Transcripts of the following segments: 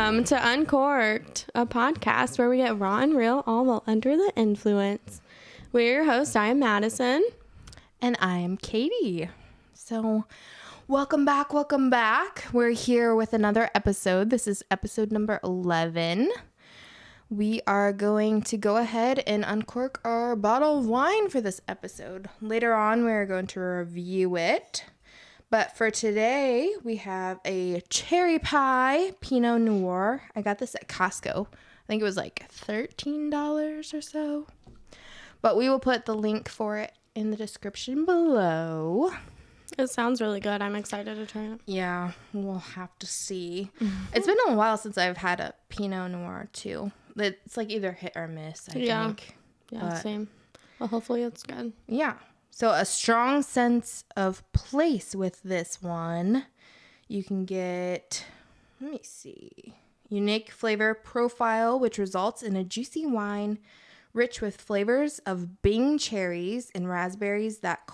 Welcome to Uncorked, a podcast where we get raw and real, all while under the influence. We're your hosts. I am Madison. And I am Katie. So, welcome back. We're here with another episode. This is episode number 11. We are going to go ahead and uncork our bottle of wine for this episode. Later on, we're going to review it. But for today, we have a cherry pie Pinot Noir. I got this at Costco. I think it was like $13 or so. But we will put the link for it in the description below. It sounds really good. I'm excited to try it. Yeah, we'll have to see. It's been a while since I've had a Pinot Noir too. It's like either hit or miss, I think. Yeah, same. Well, hopefully it's good. Yeah. So a strong sense of place with this one. You can get, let me see, unique flavor profile, which results in a juicy wine rich with flavors of Bing cherries and raspberries that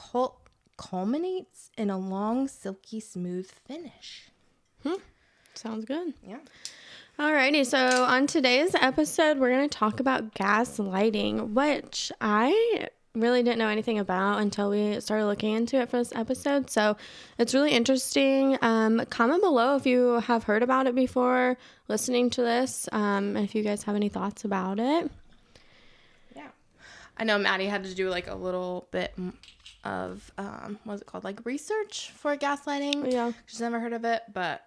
culminates in a long, silky, smooth finish. Sounds good. Yeah. Alrighty, so on today's episode, we're going to talk about gaslighting, which I really didn't know anything about until we started looking into it for this episode. So it's really interesting. Comment below if you have heard about it before listening to this, and if you guys have any thoughts about it. Yeah. I know Maddie had to do like a little bit of, what's it called? Like research for gaslighting. Yeah. She's never heard of it, but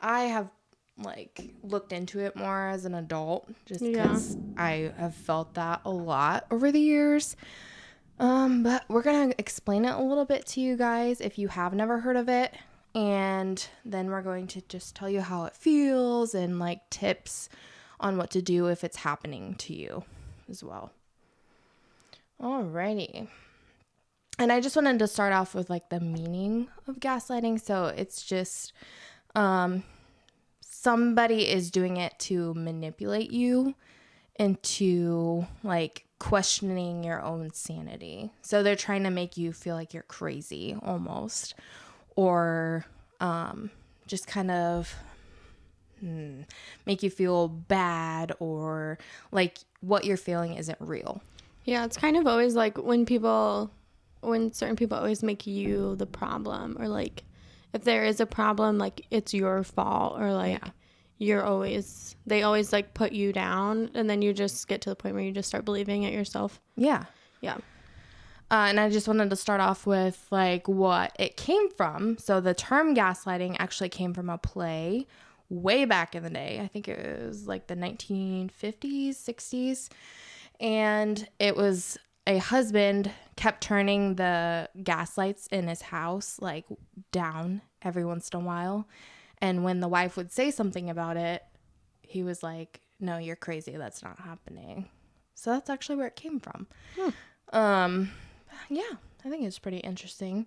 I have like looked into it more as an adult just because I have felt that a lot over the years. But we're going to explain it a little bit to you guys if you have never heard of it. And then we're going to just tell you how it feels and like tips on what to do if it's happening to you as well. Alrighty. And I just wanted to start off with like the meaning of gaslighting. So it's just, somebody is doing it to manipulate you into like questioning your own sanity. So they're trying to make you feel like you're crazy almost, or just kind of make you feel bad, or like what you're feeling isn't real. Yeah, it's kind of always like when certain people always make you the problem, or like if there is a problem, like it's your fault, or like they always like put you down, and then you just get to the point where you just start believing it yourself. Yeah. Yeah. And I just wanted to start off with like what it came from. So the term gaslighting actually came from a play way back in the day. I think it was like the 1950s, 60s. And it was a husband kept turning the gas lights in his house like down every once in a while. And when the wife would say something about it, he was like, no, you're crazy. That's not happening. So that's actually where it came from. Yeah, I think it's pretty interesting.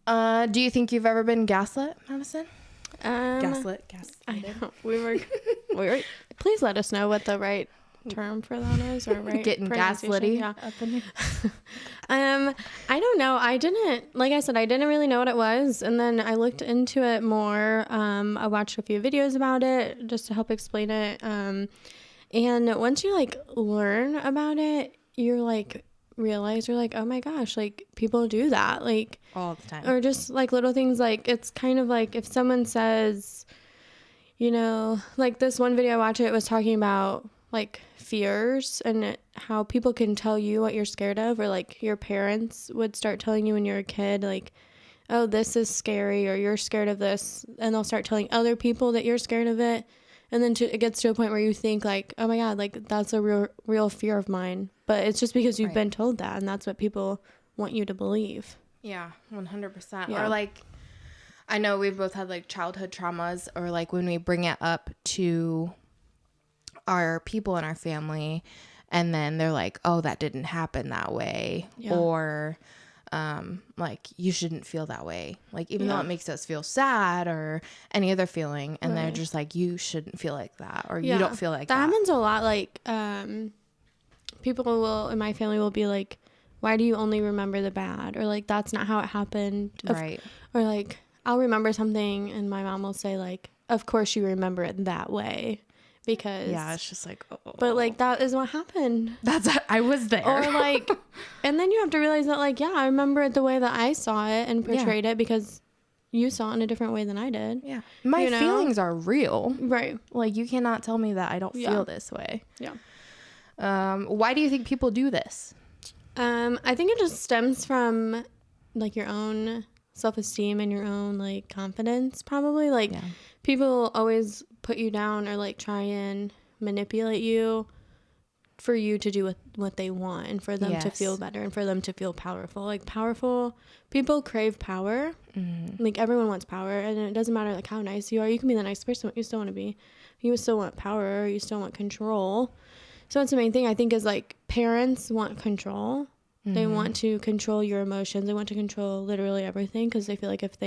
Do you think you've ever been gaslit, Madison? Gaslit. I know. We were. Please let us know what the right term for that is, or right getting gaslitty. Yeah. I don't know. I didn't really know what it was, and then I looked into it more. I watched a few videos about it just to help explain it. And once you like learn about it, you're like realize you're like, oh my gosh, like people do that like all the time, or just like little things. Like it's kind of like if someone says, you know, like this one video I watched, it was talking about like fears and how people can tell you what you're scared of, or like your parents would start telling you when you're a kid, like, oh, this is scary, or you're scared of this, and they'll start telling other people that you're scared of it, and then it gets to a point where you think like, oh my god, like that's a real fear of mine, but it's just because you've been told that, and that's what people want you to believe. Yeah, 100%. Or like, I know we've both had like childhood traumas, or like when we bring it up to our people in our family, and then they're like, oh, that didn't happen that way, or like you shouldn't feel that way, like even though it makes us feel sad or any other feeling, and they're just like, you shouldn't feel like that, or you don't feel like that. That happens a lot. Like people in my family will be like, why do you only remember the bad, or like that's not how it happened, right? Or like I'll remember something and my mom will say like, of course you remember it that way because it's just like, oh. But like that is what happened. I was there. Or like, and then you have to realize that like, yeah, I remember it the way that I saw it and portrayed it because you saw it in a different way than I did. Yeah. My feelings are real. Right. Like you cannot tell me that I don't feel this way. Yeah. Why do you think people do this? I think it just stems from like your own self-esteem and your own like confidence probably. Like people always put you down or like try and manipulate you for you to do what they want and for them to feel better and for them to feel powerful. Like powerful people crave power. Like everyone wants power, and it doesn't matter like how nice you are. You can be the nice person, but you still want to be. You still want power. You still want control. So that's the main thing I think is like parents want control. They want to control your emotions. They want to control literally everything because they feel like if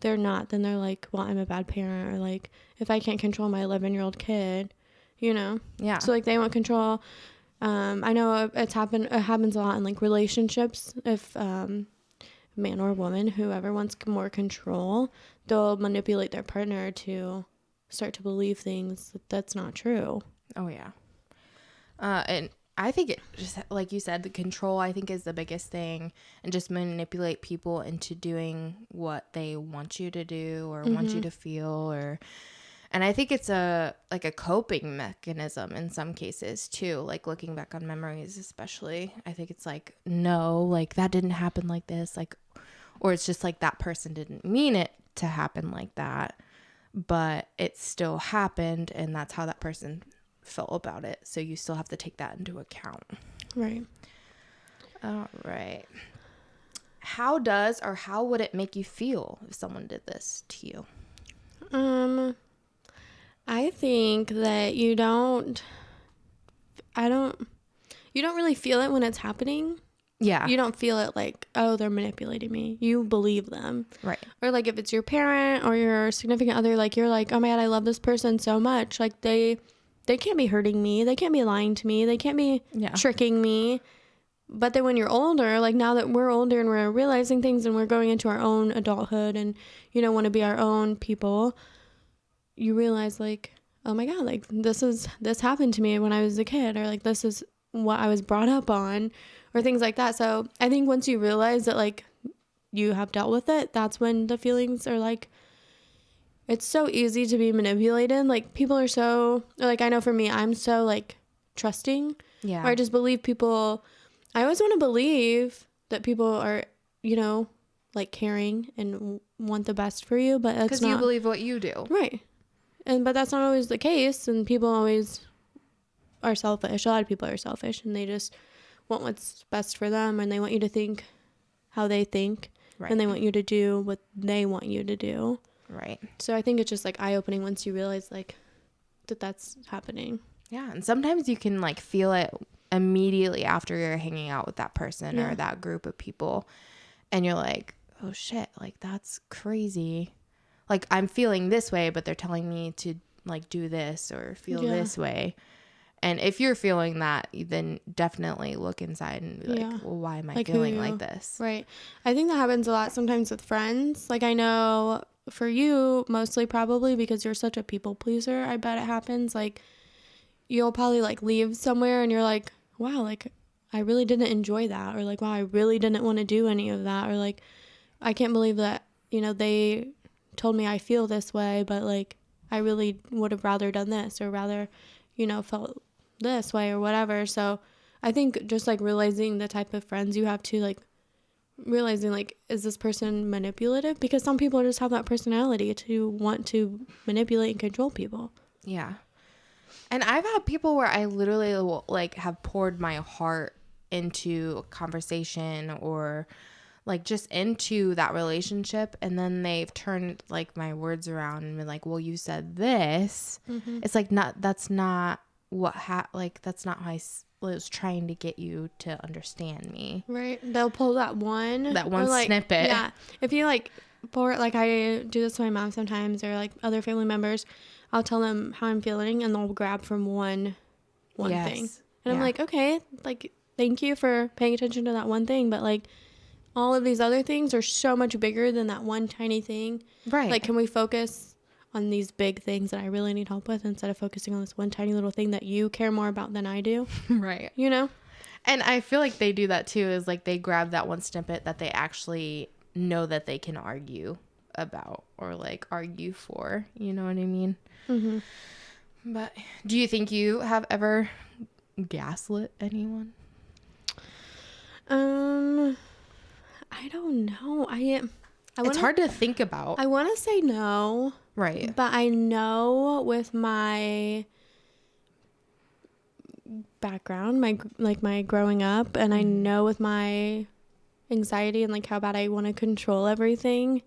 they're not, then they're like, well, I'm a bad parent, or like if I can't control my 11-year-old kid, you know? Yeah. So like they want control. I know it happens a lot in like relationships. If man or woman, whoever wants more control, they'll manipulate their partner to start to believe things that's not true. Oh yeah. And I think it just, like you said, the control I think is the biggest thing, and just manipulate people into doing what they want you to do or want you to feel, and I think it's a coping mechanism in some cases too, like looking back on memories especially. I think it's like, no, like that didn't happen like this, like, or it's just like that person didn't mean it to happen like that, but it still happened, and that's how that person felt about it. So you still have to take that into account. Right. All right. How would it make you feel if someone did this to you? I think that you don't really feel it when it's happening. Yeah. You don't feel it like, oh, they're manipulating me. You believe them. Right. Or like if it's your parent or your significant other, like you're like, oh my God, I love this person so much. Like they can't be hurting me. They can't be lying to me. They can't be tricking me. But then when you're older, like now that we're older and we're realizing things and we're going into our own adulthood and, you know, want to be our own people, you realize like, oh my God, like this happened to me when I was a kid, or like this is what I was brought up on, or things like that. So I think once you realize that like you have dealt with it, that's when the feelings are like, it's so easy to be manipulated. Like people are so, like I know for me, I'm so like trusting. Yeah. Or I just believe people. I always want to believe that people are, you know, like caring and want the best for you, but that's not. Because you believe what you do. Right. But that's not always the case. And people always are selfish. A lot of people are selfish and they just want what's best for them, and they want you to think how they think. Right. And they want you to do what they want you to do. Right. So I think it's just like eye-opening once you realize like that's happening. Yeah. And sometimes you can like feel it immediately after you're hanging out with that person or that group of people, and you're like, oh shit, like that's crazy. Like I'm feeling this way, but they're telling me to like do this or feel this way. And if you're feeling that, then definitely look inside and be like, well, why am I like feeling like this? Right. I think that happens a lot sometimes with friends. Like I know for you, mostly probably because you're such a people pleaser, I bet it happens. Like you'll probably like leave somewhere and you're like, wow, like I really didn't enjoy that. Or like, wow, I really didn't want to do any of that. Or like, I can't believe that, you know, they told me I feel this way, but like I really would have rather done this or rather, you know, felt this way or whatever. So I think just like realizing the type of friends you have to, like realizing like, is this person manipulative? Because some people just have that personality to want to manipulate and control people. Yeah. And I've had people where I literally like have poured my heart into a conversation or like just into that relationship, and then they've turned like my words around and been like, well, you said this. Mm-hmm. It's like that's not what that's not how I was trying to get you to understand me. Right. They'll pull that one like, snippet. Yeah. If you like pour it, like I do this to my mom sometimes, or like other family members, I'll tell them how I'm feeling and they'll grab from one thing. And I'm like, okay, like thank you for paying attention to that one thing, but like all of these other things are so much bigger than that one tiny thing. Right. Like, can we focus on these big things that I really need help with instead of focusing on this one tiny little thing that you care more about than I do. Right. You know? And I feel like they do that too, is like they grab that one snippet that they actually know that they can argue about or like argue for. You know what I mean? Mm-hmm. But do you think you have ever gaslit anyone? I don't know. It's hard to think about. I want to say no. Right. But I know with my background, my growing up, and I know with my anxiety and like how bad I want to control everything,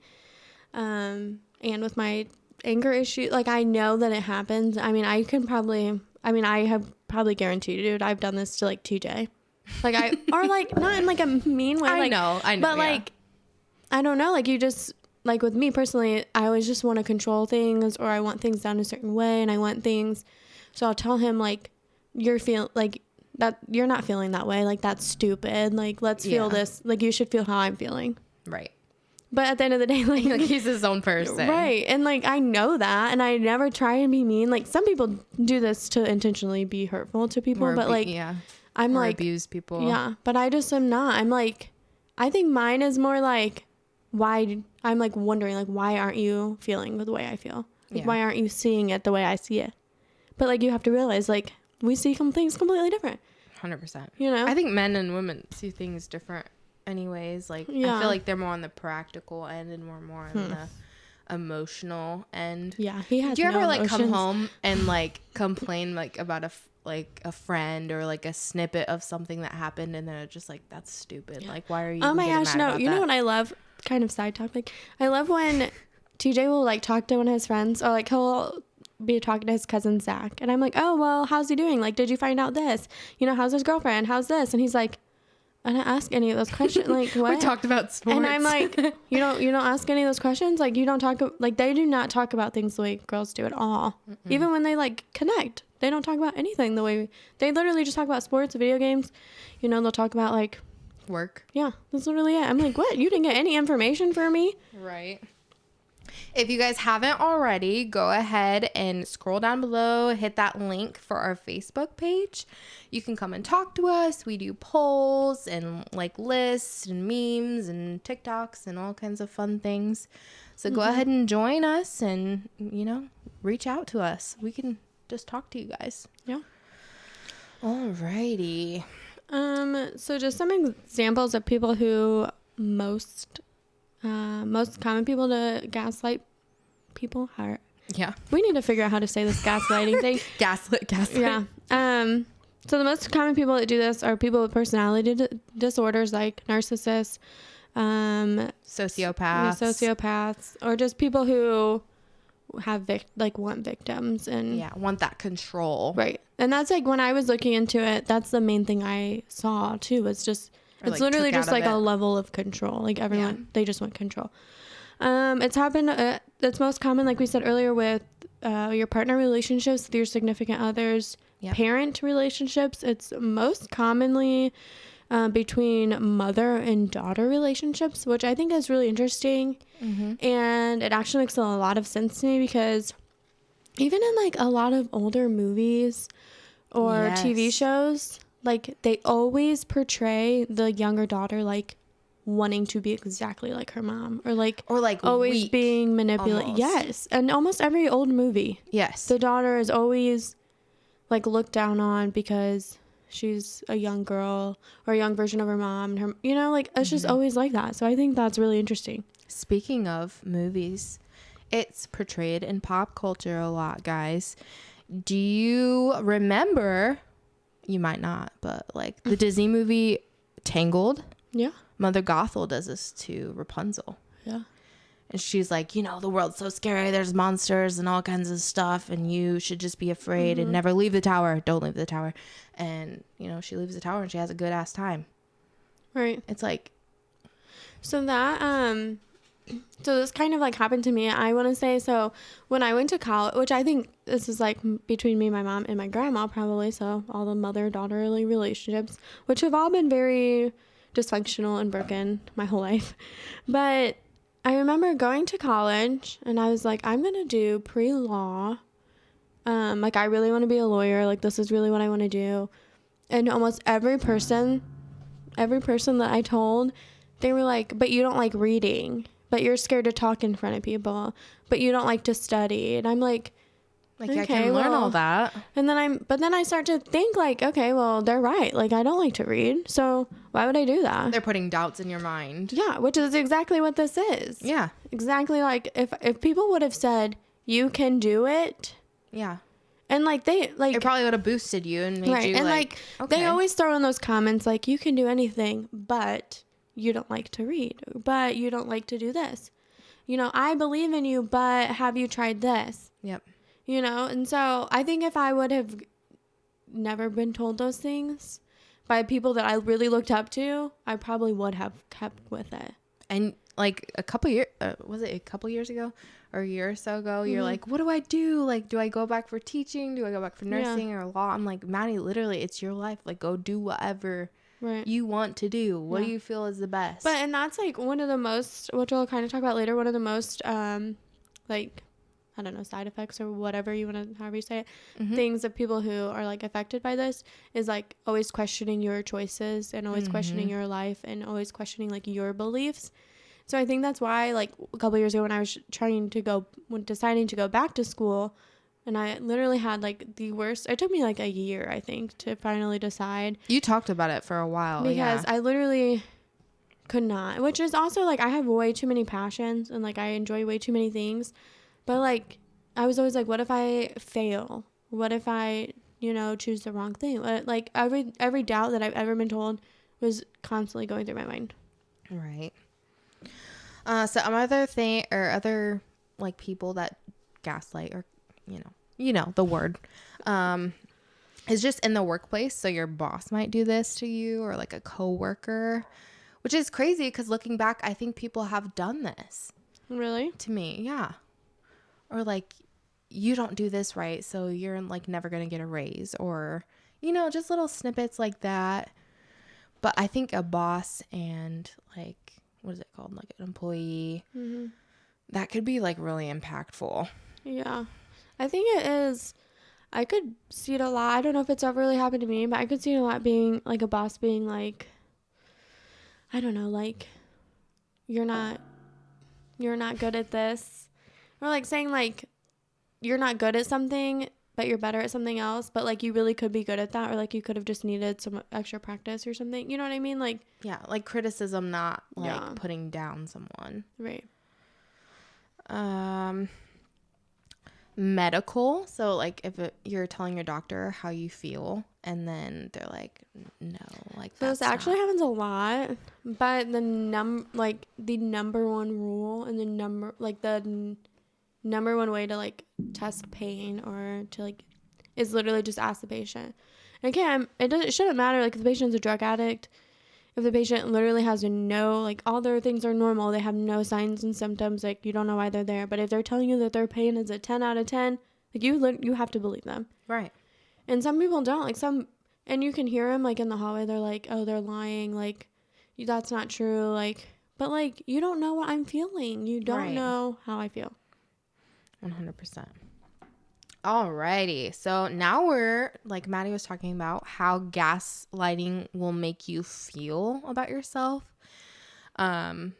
and with my anger issue, like I know that it happens. I mean, I have probably guaranteed you, dude, I've done this to like TJ. Like or like not in like a mean way. I like, know. But like, I don't know. Like you just, like with me personally, I always just want to control things, or I want things done a certain way, and I want things. So I'll tell him like, you're not feeling that way. Like that's stupid. Like let's feel this. Like you should feel how I'm feeling. Right. But at the end of the day, like he's his own person. Right. And like I know that, and I never try and be mean. Like some people do this to intentionally be hurtful to people, but like I'm or like abuse people. Yeah, but I just am not. I'm like, I think mine is more like, why I'm like wondering like, why aren't you feeling the way I feel? Like why aren't you seeing it the way I see it? But like you have to realize like we see things completely different. 100%. You know? I think men and women see things different anyways. Like I feel like they're more on the practical end and more on the emotional end. Yeah, he has. Do you ever like emotions. come home and like complain like about a friend or like a snippet of something that happened, and then it's just like, that's stupid. Like why are you? Oh my gosh, no! You know what I love? Kind of side topic. I love when TJ will like talk to one of his friends, or like he'll be talking to his cousin Zach, and I'm like, oh well, how's he doing? Like, did you find out this? You know, how's his girlfriend? How's this? And he's like, I didn't ask any of those questions. Like what? We talked about sports. And I'm like, you don't ask any of those questions. Like you don't talk, like they do not talk about things the way girls do at all. Mm-mm. Even when they like connect, they don't talk about anything the way they literally just talk about sports, video games. You know, they'll talk about like work. Yeah, that's literally it. I'm like, what? You didn't get any information for me? Right. If you guys haven't already, go ahead and scroll down below, hit that link for our Facebook page. You can come and talk to us. We do polls and like lists and memes and TikToks and all kinds of fun things. So go ahead and join us and, you know, reach out to us. We can just talk to you guys. Yeah. Alrighty. So just some examples of people who most common people to gaslight people are. Yeah. We need to figure out how to say this gaslighting thing. Gaslight. Yeah. So the most common people that do this are people with personality disorders like narcissists, sociopaths, or just people who have want victims and want that control. Right. And that's like when I was looking into it, that's the main thing I saw too. It's just it's literally just like a level of control. Like everyone, they just want control. It's happened. It's most common, like we said earlier, with your partner relationships, with your significant others, parent relationships. It's most commonly between mother and daughter relationships, which I think is really interesting. Mm-hmm. And it actually makes a lot of sense to me because even in like a lot of older movies or TV shows, like they always portray the younger daughter like wanting to be exactly like her mom, or like always being manipulated. Yes. And almost every old movie, the daughter is always like looked down on because she's a young girl or a young version of her mom, and her, you know, like it's just always like that. So I think that's really interesting. Speaking of movies, it's portrayed in pop culture a lot, guys. Do you remember, you might not, but like the Disney movie Tangled? Yeah. Mother Gothel does this to Rapunzel. Yeah. And she's like, you know, the world's so scary. There's monsters and all kinds of stuff. And you should just be afraid and never leave the tower. Don't leave the tower. And, you know, she leaves the tower and she has a good ass time. Right. It's like. So that, so this kind of like happened to me, I want to say. So when I went to college, which I think this is like between me, my mom, and my grandma probably. So all the mother-daughterly relationships, which have all been very dysfunctional and broken my whole life. But I remember going to college and I was like, I'm going to do pre-law. Like, I really want to be a lawyer. Like, this is really what I want to do. And almost every person that I told, they were like, but you don't like reading, but you're scared to talk in front of people, but you don't like to study. And I'm like I can learn all that. And then I start to think like, okay, well, they're right. Like, I don't like to read. So why would I do that? They're putting doubts in your mind. Yeah. Which is exactly what this is. Yeah. Exactly. Like if people would have said, you can do it. Yeah. And like it probably would have boosted you and made you and okay. They always throw in those comments like, you can do anything, but you don't like to read, but you don't like to do this. You know, I believe in you, but have you tried this? Yep. You know, and so I think if I would have never been told those things by people that I really looked up to, I probably would have kept with it. And like a couple years, was it a couple years ago or a year or so ago? You're like, what do I do? Like, do I go back for teaching? Do I go back for nursing or law? I'm like, Maddie, literally, it's your life. Like, go do whatever you want to do. What do you feel is the best? And that's like one of the most, which we'll kind of talk about later, one of the most, like, I don't know, side effects or whatever you want to, however you say it, things of people who are like affected by this is like always questioning your choices and always questioning your life and always questioning like your beliefs. So I think that's why like a couple years ago when I was deciding to go back to school, and I literally had like the worst, it took me like a year, I think, to finally decide. You talked about it for a while. Because I literally could not, which is also like I have way too many passions and like I enjoy way too many things. But, like, I was always like, what if I fail? What if I, choose the wrong thing? Like, every doubt that I've ever been told was constantly going through my mind. Right. Some other like, people that gaslight or, the word, is just in the workplace. So your boss might do this to you or, like, a coworker, which is crazy because looking back, I think people have done this. Really? To me, yeah. Or like, you don't do this right, so you're like never going to get a raise, or, just little snippets like that. But I think a boss and like, what is it called? Like an employee, that could be like really impactful. Yeah. I think it is. I could see it a lot. I don't know if it's ever really happened to me, but I could see it a lot being like a boss being like, I don't know, like, you're not good at this. Or like saying like you're not good at something, but you're better at something else. But like you really could be good at that, or like you could have just needed some extra practice or something. You know what I mean? Like like criticism, not like putting down someone. Right. Medical. So like if you're telling your doctor how you feel, and then they're like, no, like so this actually happens a lot. But the number one rule and the number one way to like test pain or to like is literally just ask the patient. And again, it shouldn't matter like if the patient's a drug addict, if the patient literally has like all their things are normal, they have no signs and symptoms, like you don't know why they're there. But if they're telling you that their pain is a 10 out of 10, like you have to believe them. Right. And some people don't, like and you can hear them like in the hallway, they're like, oh, they're lying, like that's not true, like, but like you don't know what I'm feeling, you don't know how I feel. 100%. Alrighty. So now we're, like Maddie was talking about, how gaslighting will make you feel about yourself. I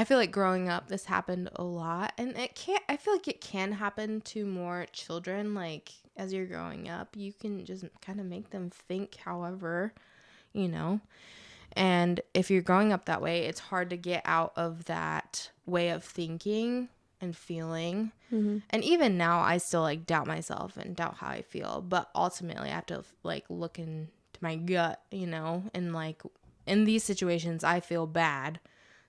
feel like growing up, this happened a lot. And I feel like it can happen to more children. Like, as you're growing up, you can just kind of make them think however, And if you're growing up that way, it's hard to get out of that way of thinking and feeling. And even now I still like doubt myself and doubt how I feel, but ultimately I have to like look into my gut, and like in these situations I feel bad,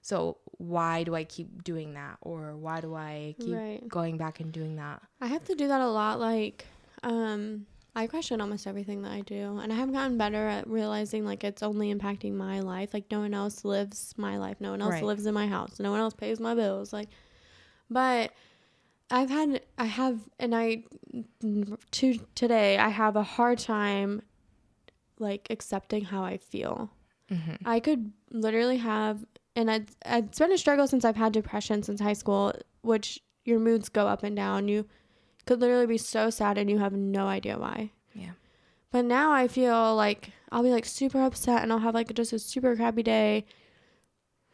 so why do I keep doing that, or why do I keep going back and doing that? I have to do that a lot. Like I question almost everything that I do, and I have gotten better at realizing like it's only impacting my life. Like no one else lives my life, no one else lives in my house, no one else pays my bills, like. But today I have a hard time like accepting how I feel. I could literally have and it's been a struggle since I've had depression since high school, which your moods go up and down. You could literally be so sad and you have no idea why. Yeah. But now I feel like I'll be like super upset and I'll have like just a super crappy day.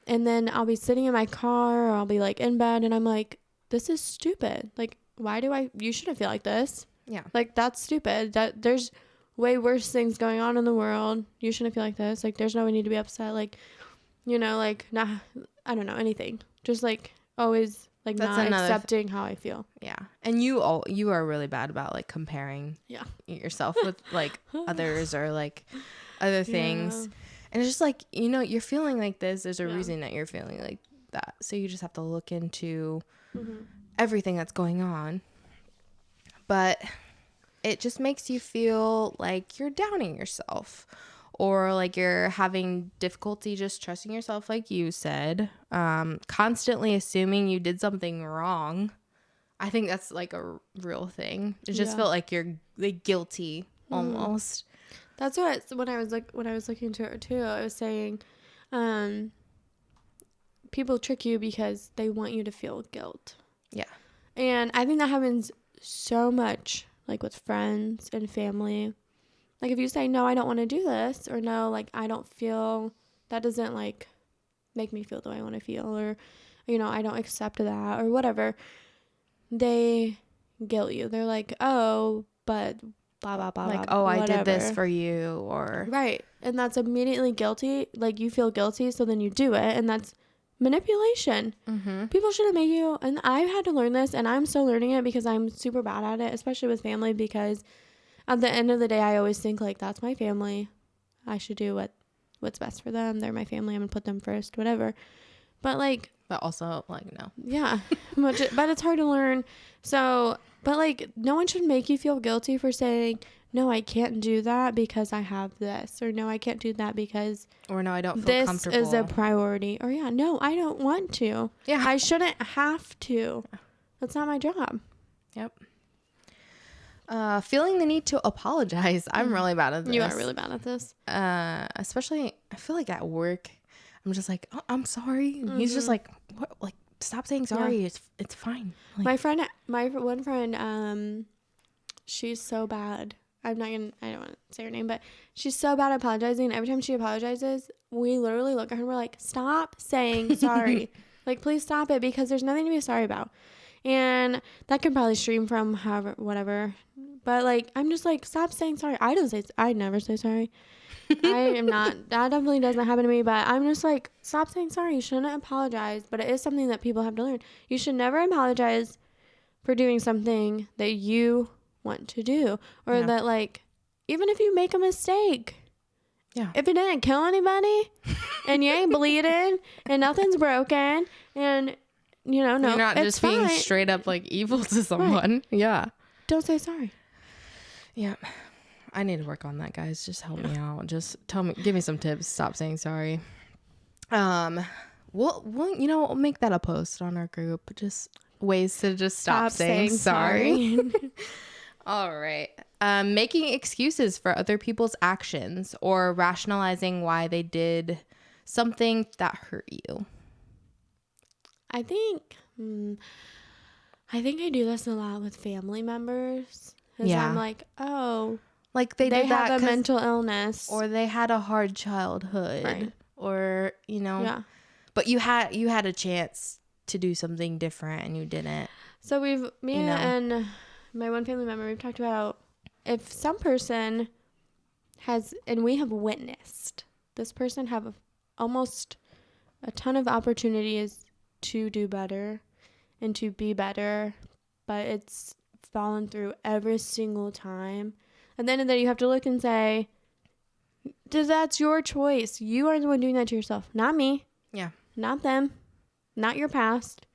And then I'll be sitting in my car or I'll be like in bed and I'm like, this is stupid. Like, you shouldn't feel like this. Yeah. Like, that's stupid. There's way worse things going on in the world. You shouldn't feel like this. Like, there's no need to be upset. Like, like, nah, I don't know, anything. Just like always like that's not accepting how I feel. Yeah. And you are really bad about like comparing yourself with like others or like other things. Yeah. And it's just like, you're feeling like this. There's a reason that you're feeling like that. So you just have to look into everything that's going on. But it just makes you feel like you're downing yourself or like you're having difficulty just trusting yourself, like you said, constantly assuming you did something wrong. I think that's like a real thing. It just felt like you're like guilty almost. That's when I was looking into it too, I was saying, people trick you because they want you to feel guilt. Yeah. And I think that happens so much, like with friends and family. Like if you say, no, I don't want to do this, or no, like I don't feel, that doesn't like make me feel the way I want to feel, or, I don't accept that or whatever. They guilt you. They're like, oh, but blah, blah, blah, like, blah, oh, whatever. I did this for you, or. Right. And that's immediately guilty. Like you feel guilty, so then you do it. And that's manipulation. People shouldn't make you, and I've had to learn this, and I'm still learning it because I'm super bad at it, especially with family, because at the end of the day, I always think like, that's my family. I should do what's best for them. They're my family. I'm gonna put them first, whatever. But also like, no. Yeah. But it's hard to learn. So, but like, no one should make you feel guilty for saying, no, I can't do that because I have this, or no, I can't do that because, or no, I don't feel comfortable. This is a priority, or no, I don't want to. Yeah. I shouldn't have to. That's not my job. Yep. Feeling the need to apologize. I'm really bad at this. You are really bad at this. Especially, I feel like at work, I'm just like, oh, I'm sorry. And he's just like, what? Like, stop saying sorry. Yeah. It's fine. Like, my one friend, she's so bad. I don't want to say her name, but she's so bad at apologizing. Every time she apologizes, we literally look at her and we're like, stop saying sorry. Like, please stop it, because there's nothing to be sorry about. And that could probably stream from whatever. But like, I'm just like, stop saying sorry. I never say sorry. I am not, that definitely doesn't happen to me, but I'm just like, stop saying sorry. You shouldn't apologize, but it is something that people have to learn. You should never apologize for doing something that you want to do, or that like, even if you make a mistake, if it didn't kill anybody and you ain't bleeding and nothing's broken, and no, you're not just being straight up like evil to someone. Right. Yeah. Don't say sorry. Yeah. I need to work on that, guys. Just help me out. Just give me some tips. Stop saying sorry. We'll make that a post on our group. Just ways to just stop saying sorry. All right. Making excuses for other people's actions or rationalizing why they did something that hurt you. I think I do this a lot with family members. Yeah. I'm like, oh, like they did have that a mental illness, or they had a hard childhood, right. Or but you had a chance to do something different and you didn't. So and my one family member, we've talked about if some person has, and we have witnessed this person have almost a ton of opportunities to do better and to be better, but it's fallen through every single time. At the end of the day, you have to look and say, that's your choice. You are the one doing that to yourself, not me. Yeah. Not them. Not your past.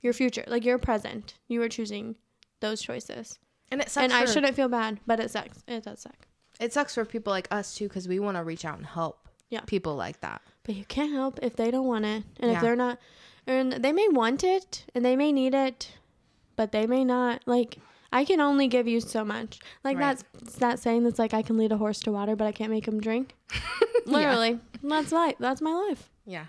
Your future. Like your present. You are choosing those choices. And it sucks. And I shouldn't feel bad, but it sucks. It does suck. It sucks for people like us too, because we want to reach out and help people like that. But you can't help if they don't want it. And if they're not, and they may want it and they may need it, but they may not. Like, I can only give you so much. Like that's that saying that's like, I can lead a horse to water, but I can't make him drink. Literally. That's my life. Yeah.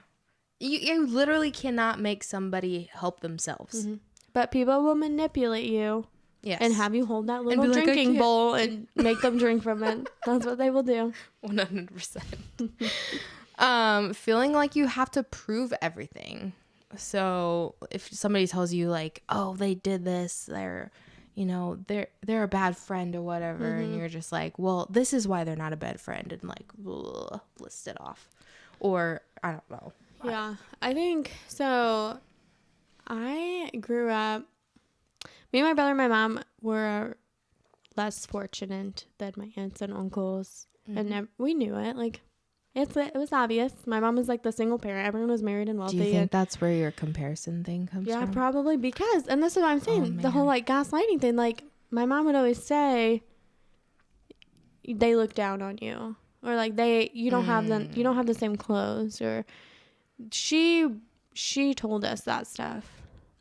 You literally cannot make somebody help themselves. Mm-hmm. But people will manipulate you. Yes. And have you hold that little drinking bowl and make them drink from it. That's what they will do. 100%. Feeling like you have to prove everything. So if somebody tells you like, oh, they did this, they're a bad friend or whatever. Mm-hmm. And you're just like, well, this is why they're not a bad friend. And like, list it off. Or I don't know. Yeah, I think so. I grew up, me and my brother and my mom were less fortunate than my aunts and uncles. Mm-hmm. And we knew it. Like, it was obvious. My mom was like the single parent. Everyone was married and wealthy. Do you think that's where your comparison thing comes from? Yeah, probably. Because, and this is what I'm saying, the whole like gaslighting thing, like my mom would always say, they look down on you. Or like you don't have the same clothes. Or she told us that stuff.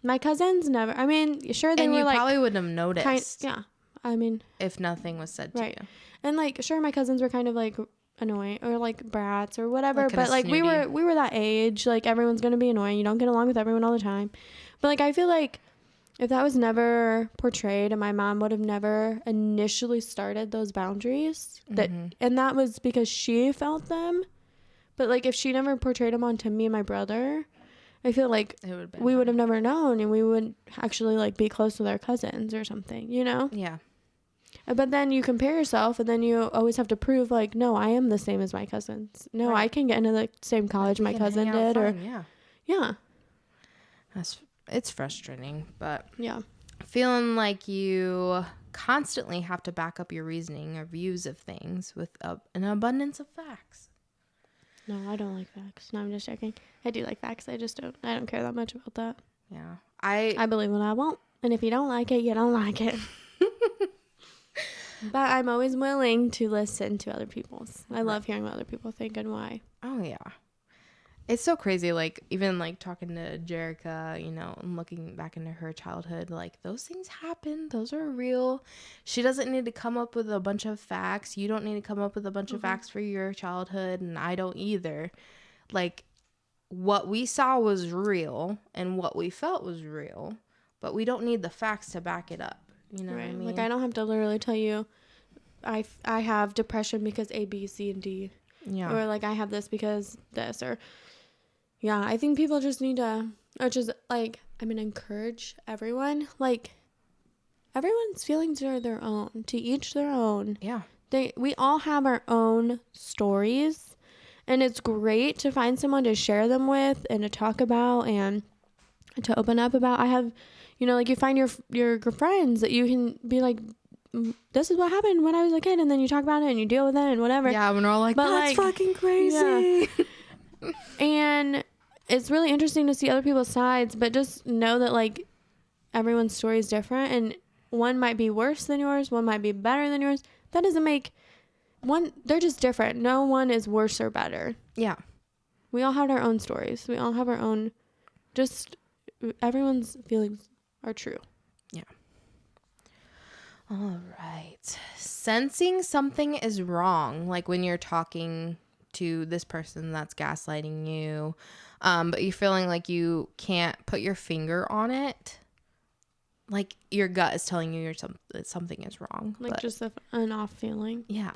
My cousins never. I mean, sure they were like. And you probably wouldn't have noticed. Yeah, I mean. If nothing was said to you. And like, sure, my cousins were kind of like annoying or like brats or whatever. But like, we were that age. Like, everyone's gonna be annoying. You don't get along with everyone all the time. But like, I feel like if that was never portrayed, and my mom would have never initially started those boundaries, and that was because she felt them. But like, if she never portrayed them onto me and my brother, I feel like we would have never known, and we would actually like be close with our cousins or something, you know? Yeah. But then you compare yourself, and then you always have to prove like, no, I am the same as my cousins. No, I can get into the same college my cousin did, or yeah. It's frustrating, but yeah, feeling like you constantly have to back up your reasoning or views of things with an abundance of facts. No, I don't like facts. No, I'm just joking. I do like facts. I don't care that much about that. Yeah. I believe what I want. And if you don't like it, you don't like it. But I'm always willing to listen to other people's. I love hearing what other people think and why. Oh, yeah. It's so crazy. Like, even like talking to Jerica, and looking back into her childhood, like those things happen. Those are real. She doesn't need to come up with a bunch of facts. You don't need to come up with a bunch of facts for your childhood. And I don't either. Like, what we saw was real and what we felt was real, but we don't need the facts to back it up. You know what I mean? Like, I don't have to literally tell you I have depression because A, B, C, and D. Yeah. Or like I have this because this, or yeah, I think people just need to, or just like, encourage everyone. Like, everyone's feelings are their own, to each their own. Yeah. We all have our own stories, and it's great to find someone to share them with and to talk about and to open up about. I have, like you find your friends that you can be like, this is what happened when I was a kid, and then you talk about it and you deal with it and whatever. Yeah, when we're all like, but that's fucking crazy. Yeah. And it's really interesting to see other people's sides, but just know that like everyone's story is different, and one might be worse than yours, one might be better than yours. That doesn't make they're just different. No one is worse or better. Yeah. We all have our own stories. We all have our own, just everyone's feelings are true. Yeah. All right. Sensing something is wrong, like when you're talking to this person that's gaslighting you, but you're feeling like you can't put your finger on it. Like your gut is telling you something is wrong. Like just an off feeling. Yeah.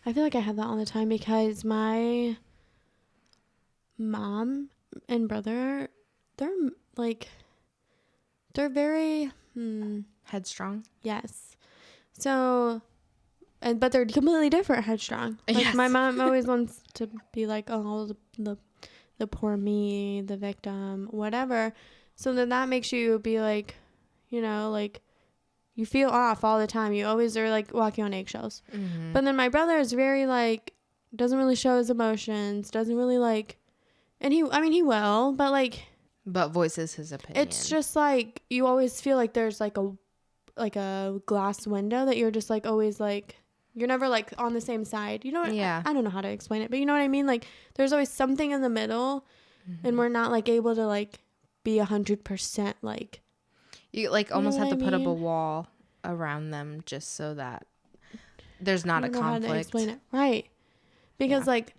I feel like I have that all the time because my mom and brother, they're very headstrong. Yes. So, but they're completely different headstrong. Like yes. My mom always wants to be like, oh, the poor me, the victim, whatever. So then that makes you be like, like you feel off all the time. You always are like walking on eggshells. Mm-hmm. But then my brother is very like, doesn't really show his emotions, doesn't really like, and he will, but like. But voices his opinion. It's just like, you always feel like there's like a glass window that you're just like always like, you're never like on the same side. Yeah. I don't know how to explain it, but you know what I mean? Like there's always something in the middle, and we're not like able to like be 100% like. You like almost have to put up a wall around them just so that there's not a conflict. I don't know how to explain it. Right. Because like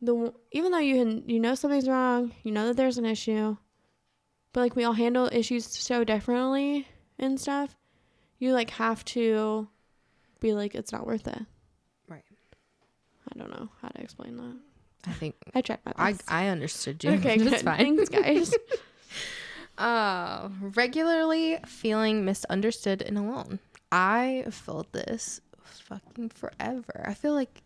even though you know something's wrong, you know that there's an issue, but like we all handle issues so differently and stuff, you like have to be like, it's not worth it. Right. I don't know how to explain that. I think I tried my best. I understood you. Okay, It's good. fine. Thanks, guys. Regularly feeling misunderstood and alone. I felt this fucking forever. I feel like,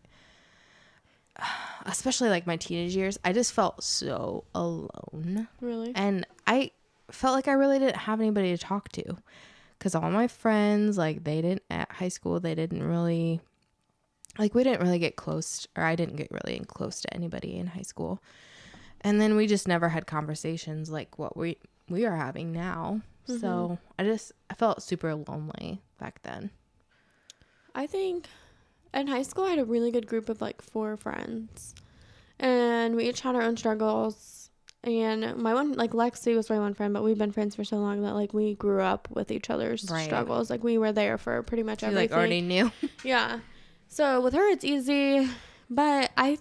especially like my teenage years, I just felt so alone. Really? And I felt like I really didn't have anybody to talk to, because all my friends, like, they didn't, at high school, they didn't really, like, we didn't really get close, or I didn't get really close to anybody in high school. And then we just never had conversations like what we are having now. Mm-hmm. So I felt super lonely back then. I think in high school I had a really good group of like 4 friends, and we each had our own struggles. And my one, like, Lexi was my one friend, but we've been friends for so long that like we grew up with each other's struggles. Like we were there for pretty much everything. You like already knew. Yeah. So with her it's easy, but I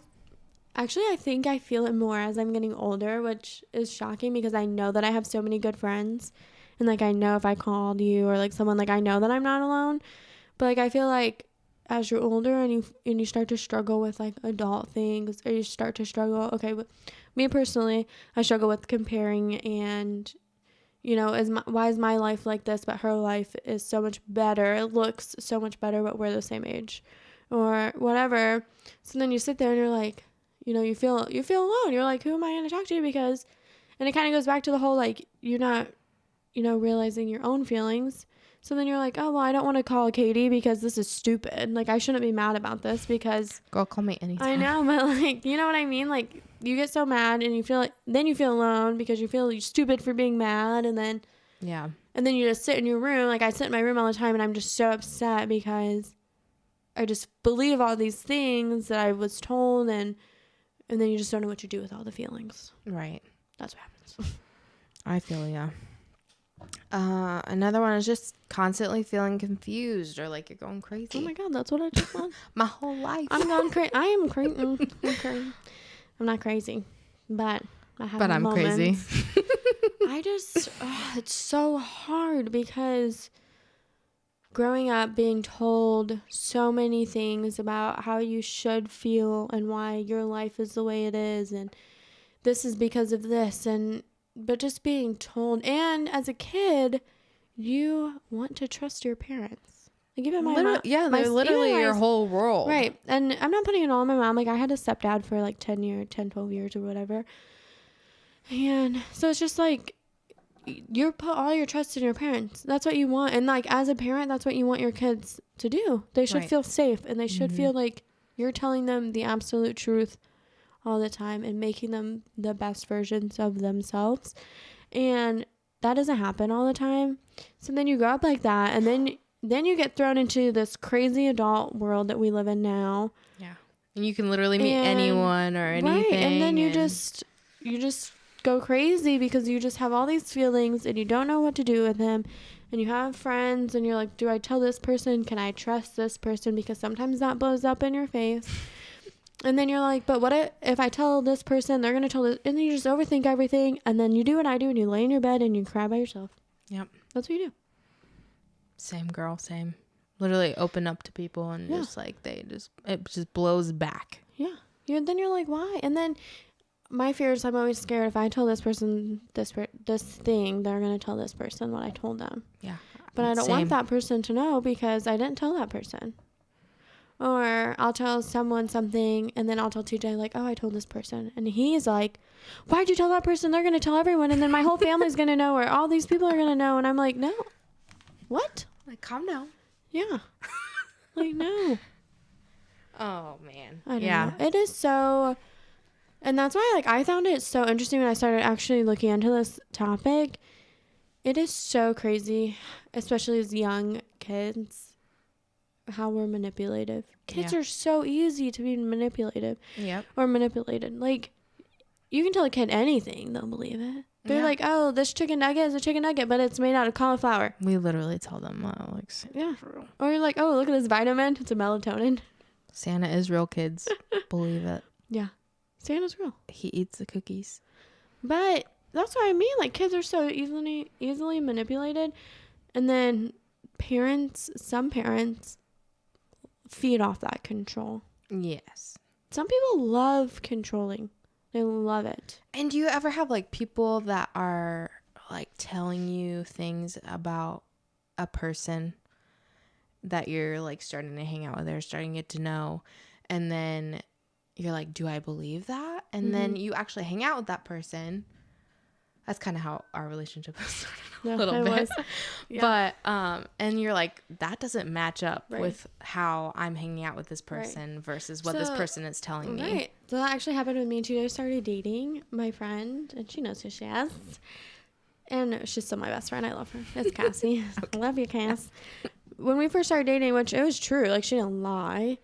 think I feel it more as I'm getting older, which is shocking because I know that I have so many good friends, and like I know if I called you or like someone, like I know that I'm not alone. But like I feel like as you're older and you start to struggle with like adult things, or you start to struggle, okay, with me personally, I struggle with comparing, and you know, why is my life like this but her life is so much better, it looks so much better, but we're the same age or whatever. So then you sit there and you're like, you know, you feel alone. You're like, who am I going to talk to? Because, and it kind of goes back to the whole, like, you're not, you know, realizing your own feelings. So then you're like, oh, well, I don't want to call Katie because this is stupid. Like, I shouldn't be mad about this because. Girl, call me anytime. I know, but like, you know what I mean? Like, you get so mad and you feel like, then you feel alone because you feel stupid for being mad. And then. Yeah. And then you just sit in your room. Like, I sit in my room all the time and I'm just so upset because I just believe all these things that I was told, and then you just don't know what to do with all the feelings. Right. That's what happens. I feel ya. Another one is just constantly feeling confused or like you're going crazy. Oh my God, that's what I just want. My whole life. I'm going crazy. I am crazy. I'm not crazy, but I have But I'm moments. crazy. I just, it's so hard because growing up being told so many things about how you should feel and why your life is the way it is, and this is because of this, but just being told, and as a kid you want to trust your parents. Like even my mom, they're literally your whole world, right? And I'm not putting it all on my mom. Like I had a stepdad for like 12 years or whatever, and so it's just like you put all your trust in your parents. That's what you want. And like as a parent, that's what you want your kids to do. They should feel safe, and they should feel like you're telling them the absolute truth all the time and making them the best versions of themselves. And that doesn't happen all the time. So then you grow up like that, and then you get thrown into this crazy adult world that we live in now. Yeah. And you can literally meet anyone or anything. Right. And then you just go crazy because you just have all these feelings and you don't know what to do with them, and you have friends and you're like, do I tell this person? Can I trust this person? Because sometimes that blows up in your face. And then you're like, but what if I tell this person, they're going to tell this, and then you just overthink everything, and then you do what I do and you lay in your bed and you cry by yourself. Yep. That's what you do. Same girl, same. Literally open up to people and just like it just blows back. Yeah. Then you're like, why? And then my fear is I'm always scared if I tell this person this thing, they're going to tell this person what I told them. Yeah. But I don't want that person to know because I didn't tell that person. Or I'll tell someone something and then I'll tell TJ like, oh, I told this person. And he's like, why'd you tell that person? They're going to tell everyone. And then my whole family's going to know, or all these people are going to know. And I'm like, no. What? Like, calm down. Yeah. Like, no. Oh, man. I don't know. It is so... And that's why, like, I found it so interesting when I started actually looking into this topic. It is so crazy, especially as young kids, how we're manipulative. Kids are so easy to be manipulative. Yep. Or manipulated. Like, you can tell a kid anything, they'll believe it. They're like, oh, this chicken nugget is a chicken nugget, but it's made out of cauliflower. We literally tell them, yeah. Or you're like, oh, look at this vitamin. It's a melatonin. Santa is real, kids. Believe it. Yeah. Santa's real. He eats the cookies. But that's what I mean. Like, kids are so easily manipulated. And then some parents feed off that control. Yes. Some people love controlling. They love it. And do you ever have like people that are like telling you things about a person that you're like starting to hang out with or starting to get to know, and then you're like, do I believe that? And then you actually hang out with that person. That's kind of how our relationship was started a little bit. Yeah. But and you're like, that doesn't match up with how I'm hanging out with this person versus what this person is telling me. Right. So that actually happened with me too. I started dating my friend, and she knows who she is. And she's still my best friend. I love her. It's Cassie. I love you, Cass. When we first started dating, which it was true, like she didn't lie.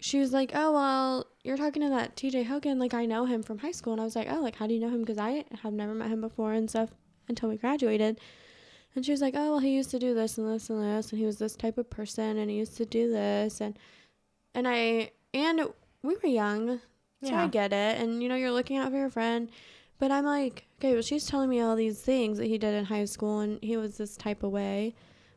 She was like, oh, well, you're talking to that TJ Hogan. Like, I know him from high school. And I was like, oh, like, how do you know him? Because I have never met him before and stuff until we graduated. And she was like, oh, well, he used to do this and this and this. And he was this type of person. And he used to do this. And we were young. So I get it. And, you know, you're looking out for your friend. But I'm like, okay, well, she's telling me all these things that he did in high school. And he was this type of way.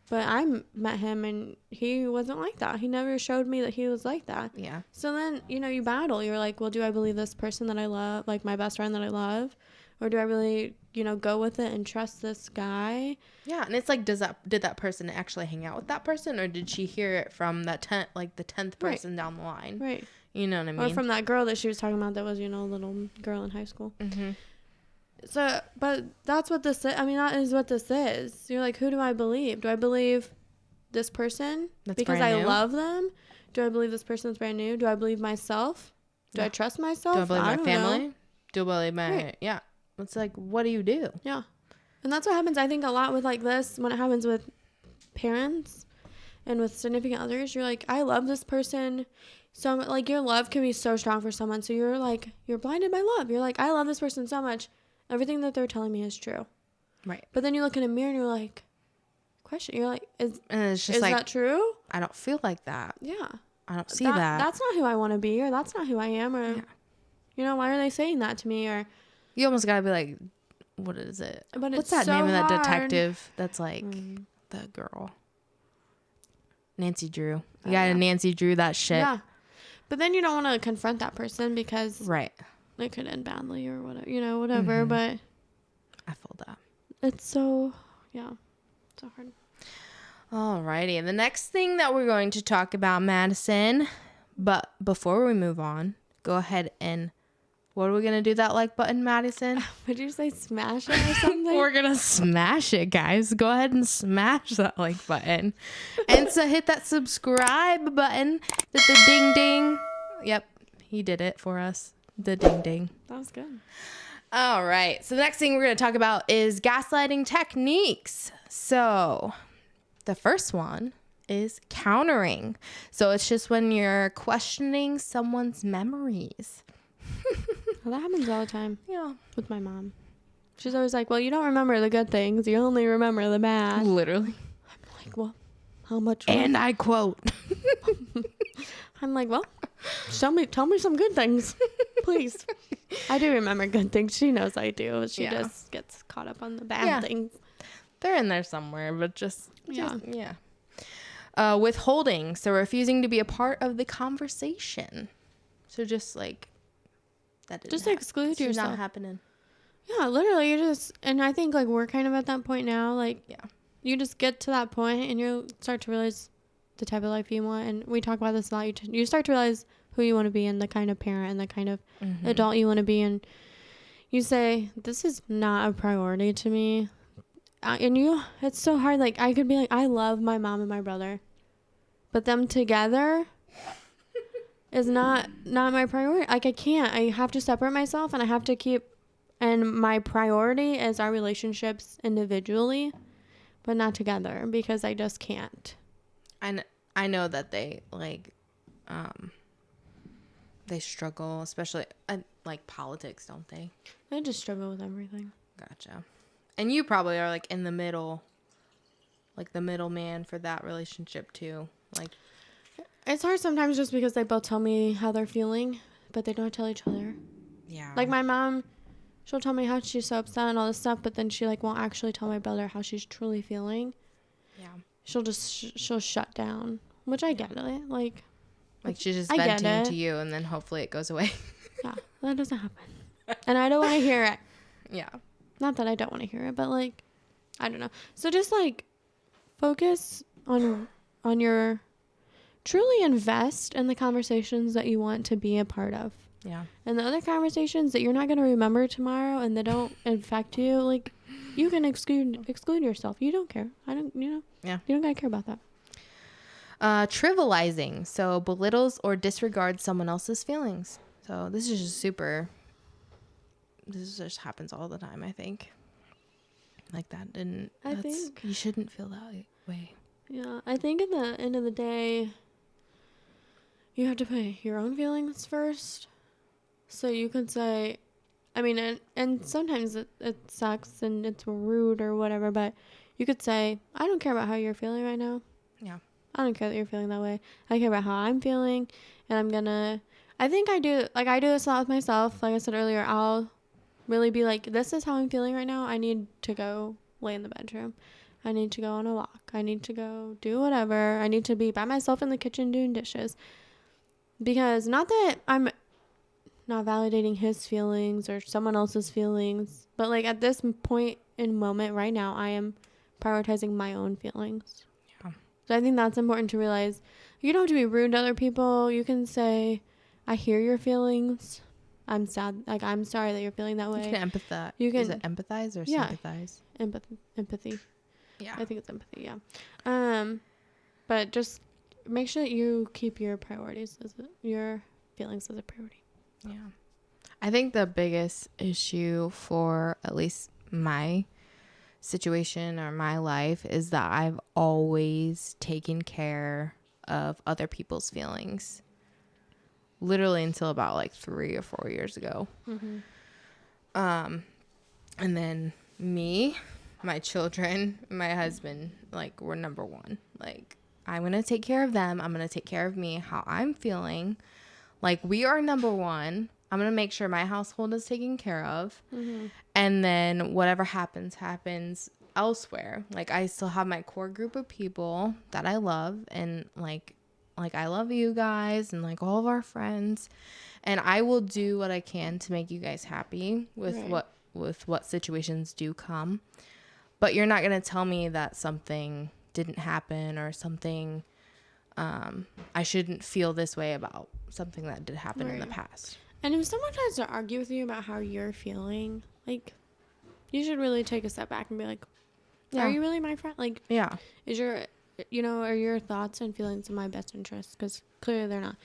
But I met him, and he wasn't like that. He never showed me that he was like that. Yeah. So then, you know, you battle. You're like, well, do I believe this person that I love, like my best friend that I love? Or do I really, you know, go with it and trust this guy? Yeah, and it's like, did that person actually hang out with that person? Or did she hear it from the 10th person down the line? Right. You know what I mean? Or from that girl that she was talking about that was, you know, a little girl in high school. Mm-hmm. So, but that's what this is. I mean, that is what this is. You're like, who do I believe? Do I believe this person because I love them? Do I believe this person's brand new? Do I believe myself? Do I trust myself? Do I believe my family? Know. Do I believe my, yeah. It's like, what do you do? Yeah. And that's what happens, I think, a lot with like this, when it happens with parents and with significant others. You're like, I love this person. So, like, your love can be so strong for someone. So you're like, you're blinded by love. You're like, I love this person so much. Everything that they're telling me is true. Right. But then you look in a mirror and you're like, question. You're like, is that true? I don't feel like that. Yeah. I don't see that. That's not who I want to be, or that's not who I am, or, you know, why are they saying that to me? Or you almost got to be like, what is it? But what's that name of that detective that's like the girl? Nancy Drew. You got to Nancy Drew that shit. Yeah. But then you don't want to confront that person because it could end badly or whatever, you know, whatever. Mm-hmm. But I feel that. It's so hard. Alrighty. And the next thing that we're going to talk about, Madison, but before we move on, go ahead and what are we going to do that like button, Madison? Would you say smash it or something? We're going to smash it, guys. Go ahead and smash that like button. And so hit that subscribe button. The ding ding. Yep. He did it for us. The ding ding. That was good. All right. So the next thing we're going to talk about is gaslighting techniques. So the first one is countering. So it's just when you're questioning someone's memories. Well, that happens all the time. Yeah. With my mom. She's always like, well, you don't remember the good things. You only remember the bad. Literally. I'm like, well, how much? And I quote. I'm like, well, tell me some good things, please. I do remember good things. She knows I do. She just gets caught up on the bad things. They're in there somewhere, but just withholding. So refusing to be a part of the conversation. So just like, that didn't just exclude yourself. It's not happening. Yeah, literally, you just, and I think like we're kind of at that point now. Like, you just get to that point and you start to realize the type of life you want. And we talk about this a lot. You start to realize who you want to be and the kind of parent and the kind of adult you want to be. And you say, this is not a priority to me. It's so hard. Like, I could be like, I love my mom and my brother, but them together is not my priority. Like, I can't. I have to separate myself, and I have to keep. And my priority is our relationships individually, but not together, because I just can't. And I know that they they struggle, especially like politics, don't they? They just struggle with everything. Gotcha. And you probably are like in the middle, like the middleman for that relationship too. Like, it's hard sometimes just because they both tell me how they're feeling, but they don't tell each other. Yeah. Like my mom, she'll tell me how she's so upset and all this stuff, but then she like won't actually tell my brother how she's truly feeling. Yeah. She'll just she'll shut down, which I get it. Like she's just I get venting it. to you, and then hopefully it goes away. Yeah, that doesn't happen, and I don't want to hear it. Yeah. Not that I don't want to hear it, but like I don't know. So just like focus on your truly invest in the conversations that you want to be a part of. Yeah. And the other conversations that you're not going to remember tomorrow and that don't affect you, like you can exclude yourself. You don't care. I don't, Yeah. You don't got to care about that. Trivializing. So belittles or disregards someone else's feelings. So this is just happens all the time, I think. Like that. And I think you shouldn't feel that way. Yeah. I think at the end of the day, you have to put your own feelings first. So you could say, I mean, and sometimes it sucks and it's rude or whatever, but you could say, I don't care about how you're feeling right now. Yeah. I don't care that you're feeling that way. I care about how I'm feeling, and I think I do this a lot with myself. Like I said earlier, I'll really be like, this is how I'm feeling right now. I need to go lay in the bedroom. I need to go on a walk. I need to go do whatever. I need to be by myself in the kitchen doing dishes. Because not that I'm not validating his feelings or someone else's feelings, but like at this point in moment right now, I am prioritizing my own feelings. Yeah. So I think that's important to realize. You don't have to be rude to other people. You can say, I hear your feelings. I'm sad. Like, I'm sorry that you're feeling that way. You can empathize. Is it empathize or sympathize? Empathy. Yeah. I think it's empathy, yeah. But just make sure that you keep your priorities your feelings as a priority. Yeah. I think the biggest issue for at least my situation or my life is that I've always taken care of other people's feelings. Literally until about like 3 or 4 years ago. Mm-hmm. And then me, my children, my husband, like we're number one. Like I'm going to take care of them. I'm going to take care of me, how I'm feeling. Like we are number one. I'm going to make sure my household is taken care of. Mm-hmm. And then whatever happens elsewhere. Like I still have my core group of people that I love, and like I love you guys and like all of our friends, and I will do what I can to make you guys happy with what situations do come. But you're not going to tell me that something didn't happen or something I shouldn't feel this way about something that did happen in the past. And if someone tries to argue with you about how you're feeling, like you should really take a step back and be like, are you really my friend? Like, yeah, is are your thoughts and feelings in my best interest? Because clearly they're not.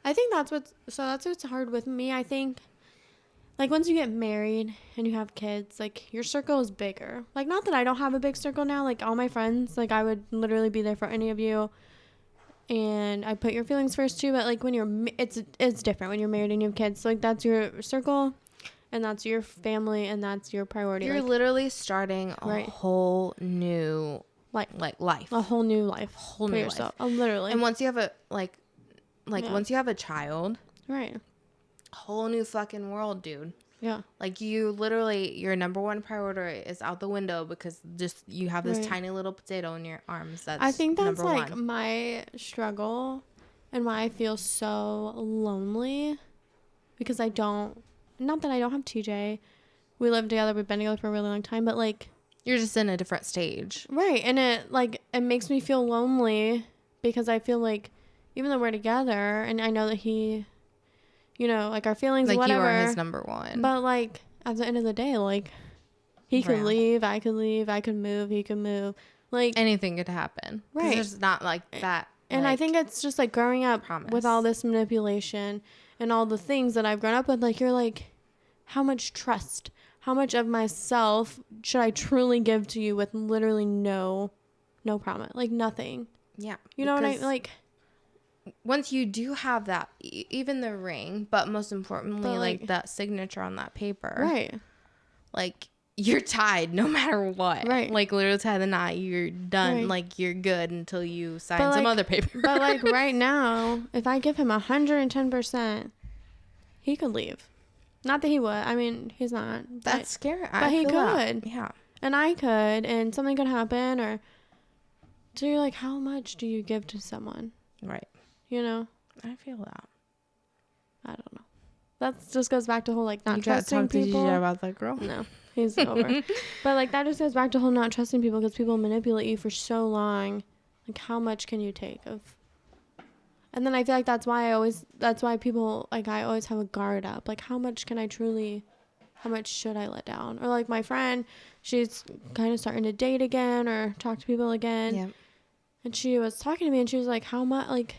I think that's what's hard with me. I think, like, once you get married and you have kids, like, your circle is bigger. Like, not that I don't have a big circle now. Like, all my friends, like, I would literally be there for any of you. And I put your feelings first, too. But, like, when it's different when you're married and you have kids. So, like, that's your circle. And that's your family. And that's your priority. You're literally starting a whole new life. A whole new life. Whole new yourself. Life. Literally. And once you have once you have a child, right, whole new fucking world, dude. Yeah. Like you literally, your number one priority is out the window because just you have this tiny little potato in your arms. I think that's like my struggle and why I feel so lonely, because not that I don't have TJ. We live together. We've been together for a really long time, but like, you're just in a different stage. Right. And it makes me feel lonely because I feel like even though we're together and I know that he, like our feelings, like whatever. You are his number one. But like at the end of the day, like he could leave, I could leave, I could move, he could move. Like anything could happen. Right. There's not like that. And I think it's just like growing up with all this manipulation and all the things that I've grown up with. Like you're like, how much trust? How much of myself should I truly give to you with literally no promise? Like nothing. Yeah. You know what I like? Once you do have that, even the ring, but most importantly, like that signature on that paper. Right. Like you're tied no matter what. Right. Like literally tie the knot. You're done. Right. Like you're good until you sign some other paper. But like right now, if I give him 110%, he could leave. Not that he would. I mean, he's not. That's scary. But he could. Yeah. And I could. And something could happen. Or so you're like, how much do you give to someone? Right. You know? I feel that. I don't know. That just goes back to whole like not trusting people. people. Did you about that girl? No, he's over. But like that just goes back to whole not trusting people because people manipulate you for so long. Like how much can you take of? And then I feel like that's why people like I always have a guard up. Like how much should I let down? Or like my friend, she's kind of starting to date again or talk to people again. Yeah. And she was talking to me and she was like, how much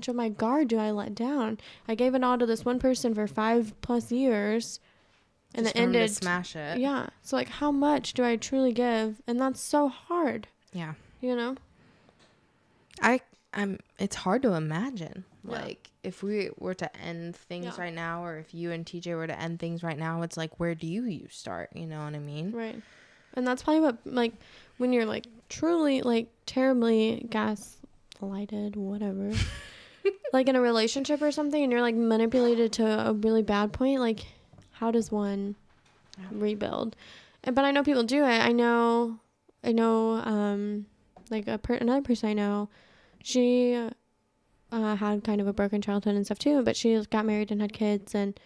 of my guard do I let down? I gave it all to this one person for 5+ years. And just it ended. To smash it. Yeah. So like how much do I truly give? And that's so hard. Yeah. You know? It's hard to imagine. Yeah. Like if we were to end things right now, or if you and TJ were to end things right now, it's like, where do you start? You know what I mean? Right. And that's probably what, like, when you're like truly like terribly gaslighted, whatever, like in a relationship or something, and you're like manipulated to a really bad point, like how does one rebuild? But I know people do it. I know like another person I know, she had kind of a broken childhood and stuff too, but she got married and had kids, and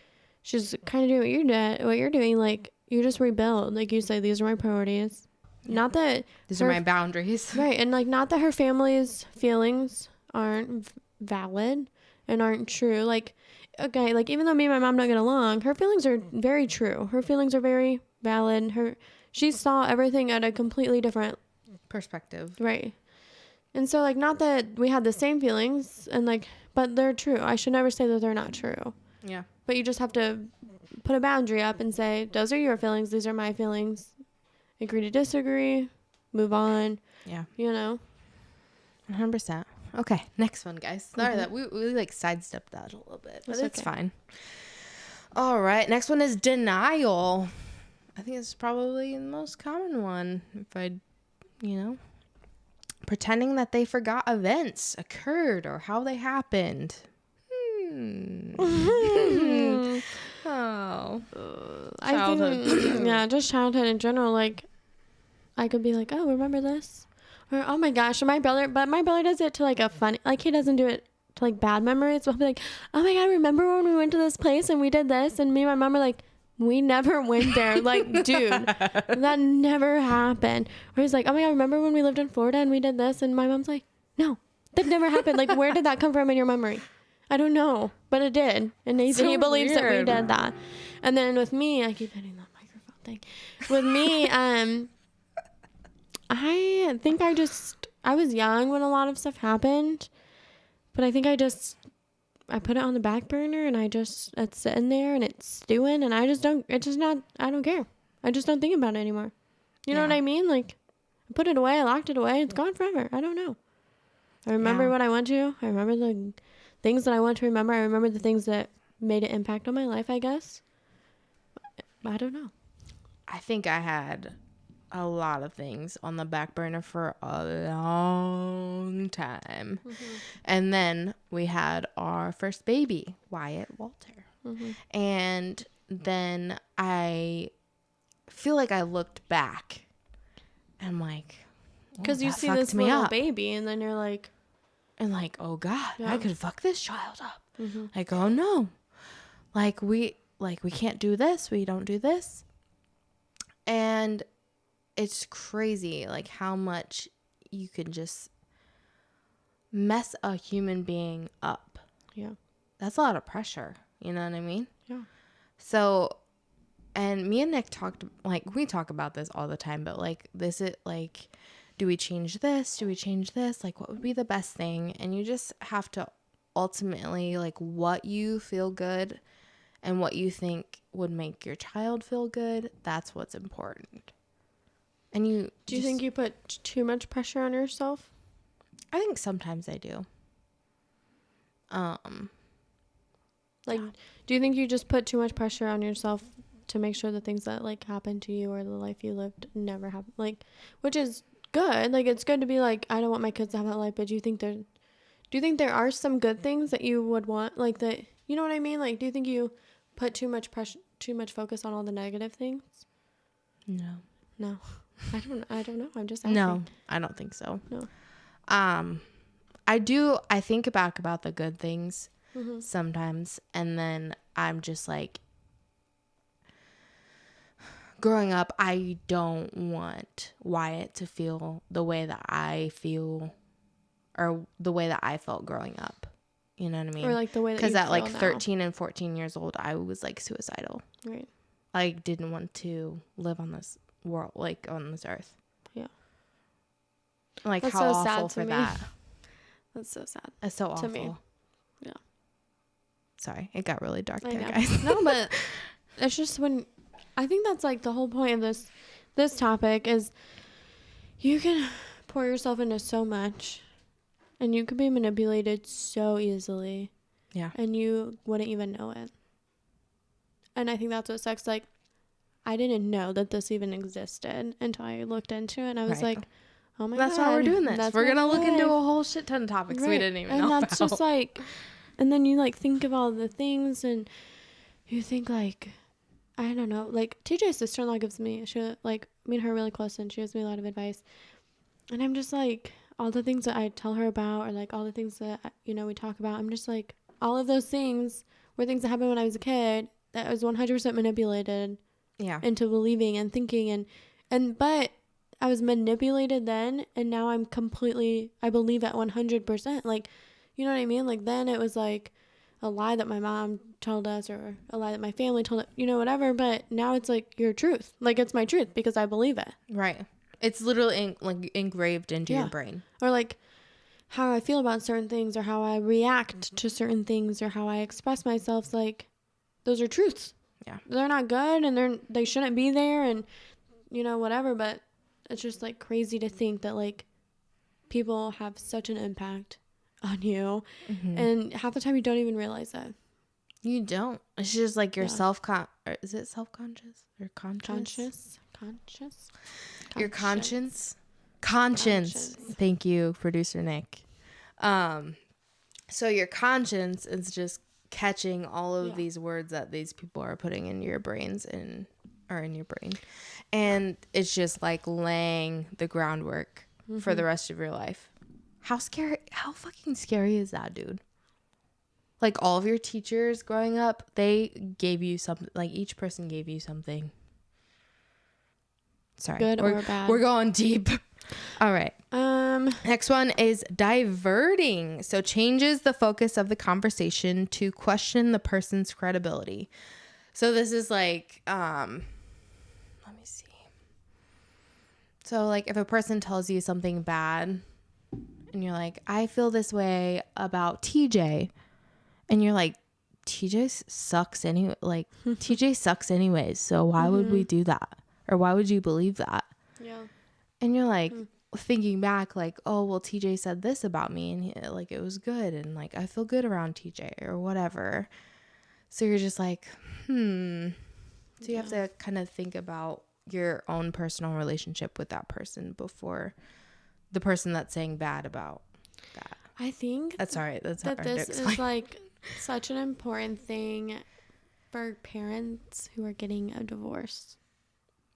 she's kind of doing what you're doing. Like you just rebuild. Like you say, these are my priorities. Yeah. Not that these are my boundaries. Right. And like not that her family's feelings aren't valid and aren't true. Like, okay, like even though me and my mom don't get along, her feelings are very true. Her feelings are very valid. She saw everything at a completely different perspective. Right. And so like not that we had the same feelings and like, but they're true. I should never say that they're not true. Yeah. But you just have to put a boundary up and say, those are your feelings. These are my feelings. Agree to disagree. Move on. Yeah. You know? 100%. Okay. Next one, guys. Sorry that we like sidestepped that a little bit, but it's fine. All right. Next one is denial. I think it's probably the most common one. Pretending that they forgot events occurred or how they happened. Oh. Childhood. I think, yeah, just childhood in general. Like, I could be like, oh, remember this? Or, oh my gosh, my brother does it to like a funny, like he doesn't do it to like bad memories. But he'll be like, oh my God, remember when we went to this place and we did this? And me and my mom are like, we never went there. Like, dude, that never happened. Or he's like, oh my God, remember when we lived in Florida and we did this? And my mom's like, no, that never happened. Like, where did that come from in your memory? I don't know, but it did. And he believes that we did that. And then with me, I keep hitting that microphone thing. With me, I think I was young when a lot of stuff happened, but I think I put it on the back burner and it's sitting there and it's stewing and I don't care. I just don't think about it anymore. You know what I mean? Like I put it away, I locked it away. It's gone forever. I don't know. I remember what I went to. I remember the things that I want to remember. I remember the things that made an impact on my life, I guess. I don't know. I think I had a lot of things on the back burner for a long time. Mm-hmm. And then we had our first baby, Wyatt Walter. Mm-hmm. And then I feel like I looked back and I'm like, because you see this little baby and then you're like, oh God, I could fuck this child up. Mm-hmm. Like, oh no, we can't do this. We don't do this. And it's crazy, like how much you can just mess a human being up. Yeah. That's a lot of pressure. You know what I mean? Yeah. So, and me and Nick we talk about this all the time, but do we change this? Do we change this? Like, what would be the best thing? And you just have to ultimately, what you feel good and what you think would make your child feel good. That's what's important. And do you think you put too much pressure on yourself? I think sometimes I do. Do you think you just put too much pressure on yourself to make sure the things that happened to you or the life you lived never happen? Which is good. It's good to be I don't want my kids to have that life, but do you think there are some good things that you would want, that, you know what I mean? Do you think you put too much focus on all the negative things? No. I don't know. I'm just asking. No, I don't think so. No. I think back about the good things Mm-hmm. sometimes, and then I'm just like, growing up, I don't want Wyatt to feel the way that I feel, or the way that I felt growing up. You know what I mean? Or like the way that because you at like feel now. 13 and 14 years old, I was like suicidal. Right. I didn't want to live on this world, like on this earth. Yeah. Like, That's how so awful sad for to me. that. That's so sad. It's so awful. To me. Yeah. Sorry, it got really dark I there, know. guys. No, but it's just when I think that's like the whole point of this topic is you can pour yourself into so much and you could be manipulated so easily. Yeah. And you wouldn't even know it. And I think that's what sucks. Like, I didn't know that this even existed until I looked into it. And I was Right. like, oh my That's God. why we're doing this. That's We're my going to look into a life. whole shit ton of topics we Right. didn't even and know that's about. just like, and then you like think of all the things and you think like, I don't know, like TJ's sister-in-law gives me, me and her are really close and she gives me a lot of advice. And I'm just like, all the things that I tell her about or like all the things that, we talk about, I'm just like, all of those things were things that happened when I was a kid that I was 100% manipulated into believing and thinking but I was manipulated then and now I believe at 100%. Like, you know what I mean? Like then it was like a lie that my mom told us or a lie that my family told it, whatever. But now it's like your truth. Like it's my truth because I believe it. Right. It's literally engraved into your brain. Or like how I feel about certain things or how I react to certain things or how I express myself. Like those are truths. Yeah. They're not good and they shouldn't be there and, whatever. But it's just like crazy to think that like people have such an impact on you. Mm-hmm. And half the time you don't even realize that. You don't. It's just like your is it self-conscious or conscious? Conscious. Your conscience. Thank you, producer Nick. So your conscience is just catching all of these words that these people are putting in your brains or in your brain. And it's just like laying the groundwork for the rest of your life. How fucking scary is that, dude? Like all of your teachers growing up, they gave you something, like each person gave you something. Sorry. Good or bad. We're going deep. All right. Next one is diverting. So changes the focus of the conversation to question the person's credibility. So this is like, let me see. So like if a person tells you something bad and you're like, I feel this way about TJ. And you're like, TJ sucks anyway. Like TJ sucks anyways. So why would we do that? Or why would you believe that? Yeah. And you're like thinking back like, oh, well, TJ said this about me and like it was good. And like, I feel good around TJ or whatever. So you're just like, So you have to kind of think about your own personal relationship with that person before the person that's saying bad about that. I think that's all right. That's that this is like such an important thing for parents who are getting a divorce.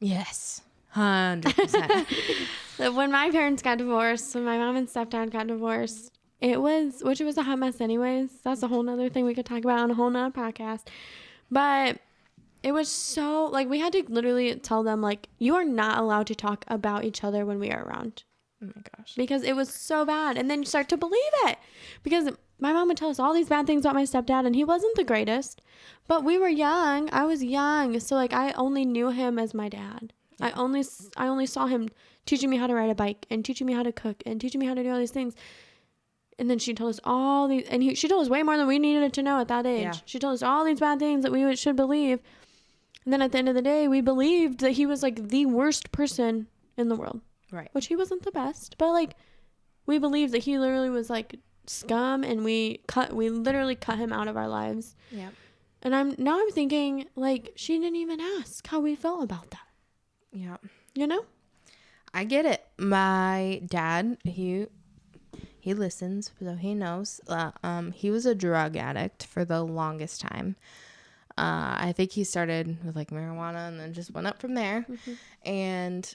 Yes, 100%. When my parents got divorced, when my mom and stepdad got divorced, it was a hot mess anyways. That's a whole nother thing we could talk about on a whole nother podcast. But it was so, like, we had to literally tell them, like, you are not allowed to talk about each other when we are around. Oh my gosh. Because it was so bad. And then you start to believe it. Because my mom would tell us all these bad things about my stepdad, and he wasn't the greatest. But we were young. I was young. So, like, I only knew him as my dad. Yeah. I only saw him teaching me how to ride a bike and teaching me how to cook and teaching me how to do all these things. And then she told us all these, and she told us way more than we needed to know at that age. Yeah. She told us all these bad things that we should believe. And then at the end of the day, we believed that he was, like, the worst person in the world. Right. Which he wasn't the best. But, like, we believed that he literally was, like, scum, and we literally cut him out of our lives. Yeah. And I'm thinking, like, she didn't even ask how we felt about that. Yeah. You know? I get it. My dad, he listens, so he knows. He was a drug addict for the longest time. I think he started with like marijuana and then just went up from there. And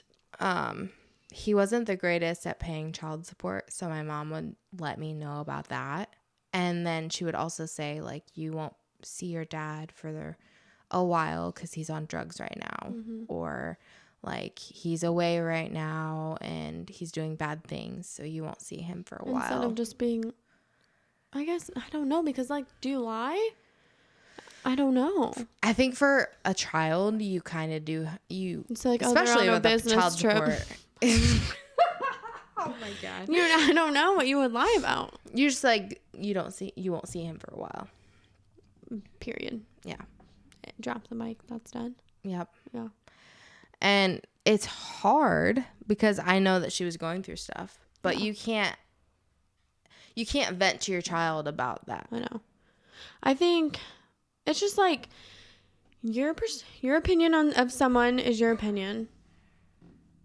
he wasn't the greatest at paying child support, so my mom would let me know about that. And then she would also say, like, you won't see your dad for a while because he's on drugs right now, or like he's away right now and he's doing bad things, so you won't see him for a while. Instead of just being, I guess, I don't know, because like, do you lie? I don't know. I think for a child, you kind of do. It's like, especially with a child support. Oh my god! I don't know what you would lie about. You're just like, you won't see him for a while. Period. Yeah. Drop the mic. That's done. Yep. Yeah. And it's hard because I know that she was going through stuff, but you can't vent to your child about that. I know. I think it's just like your opinion of someone is your opinion,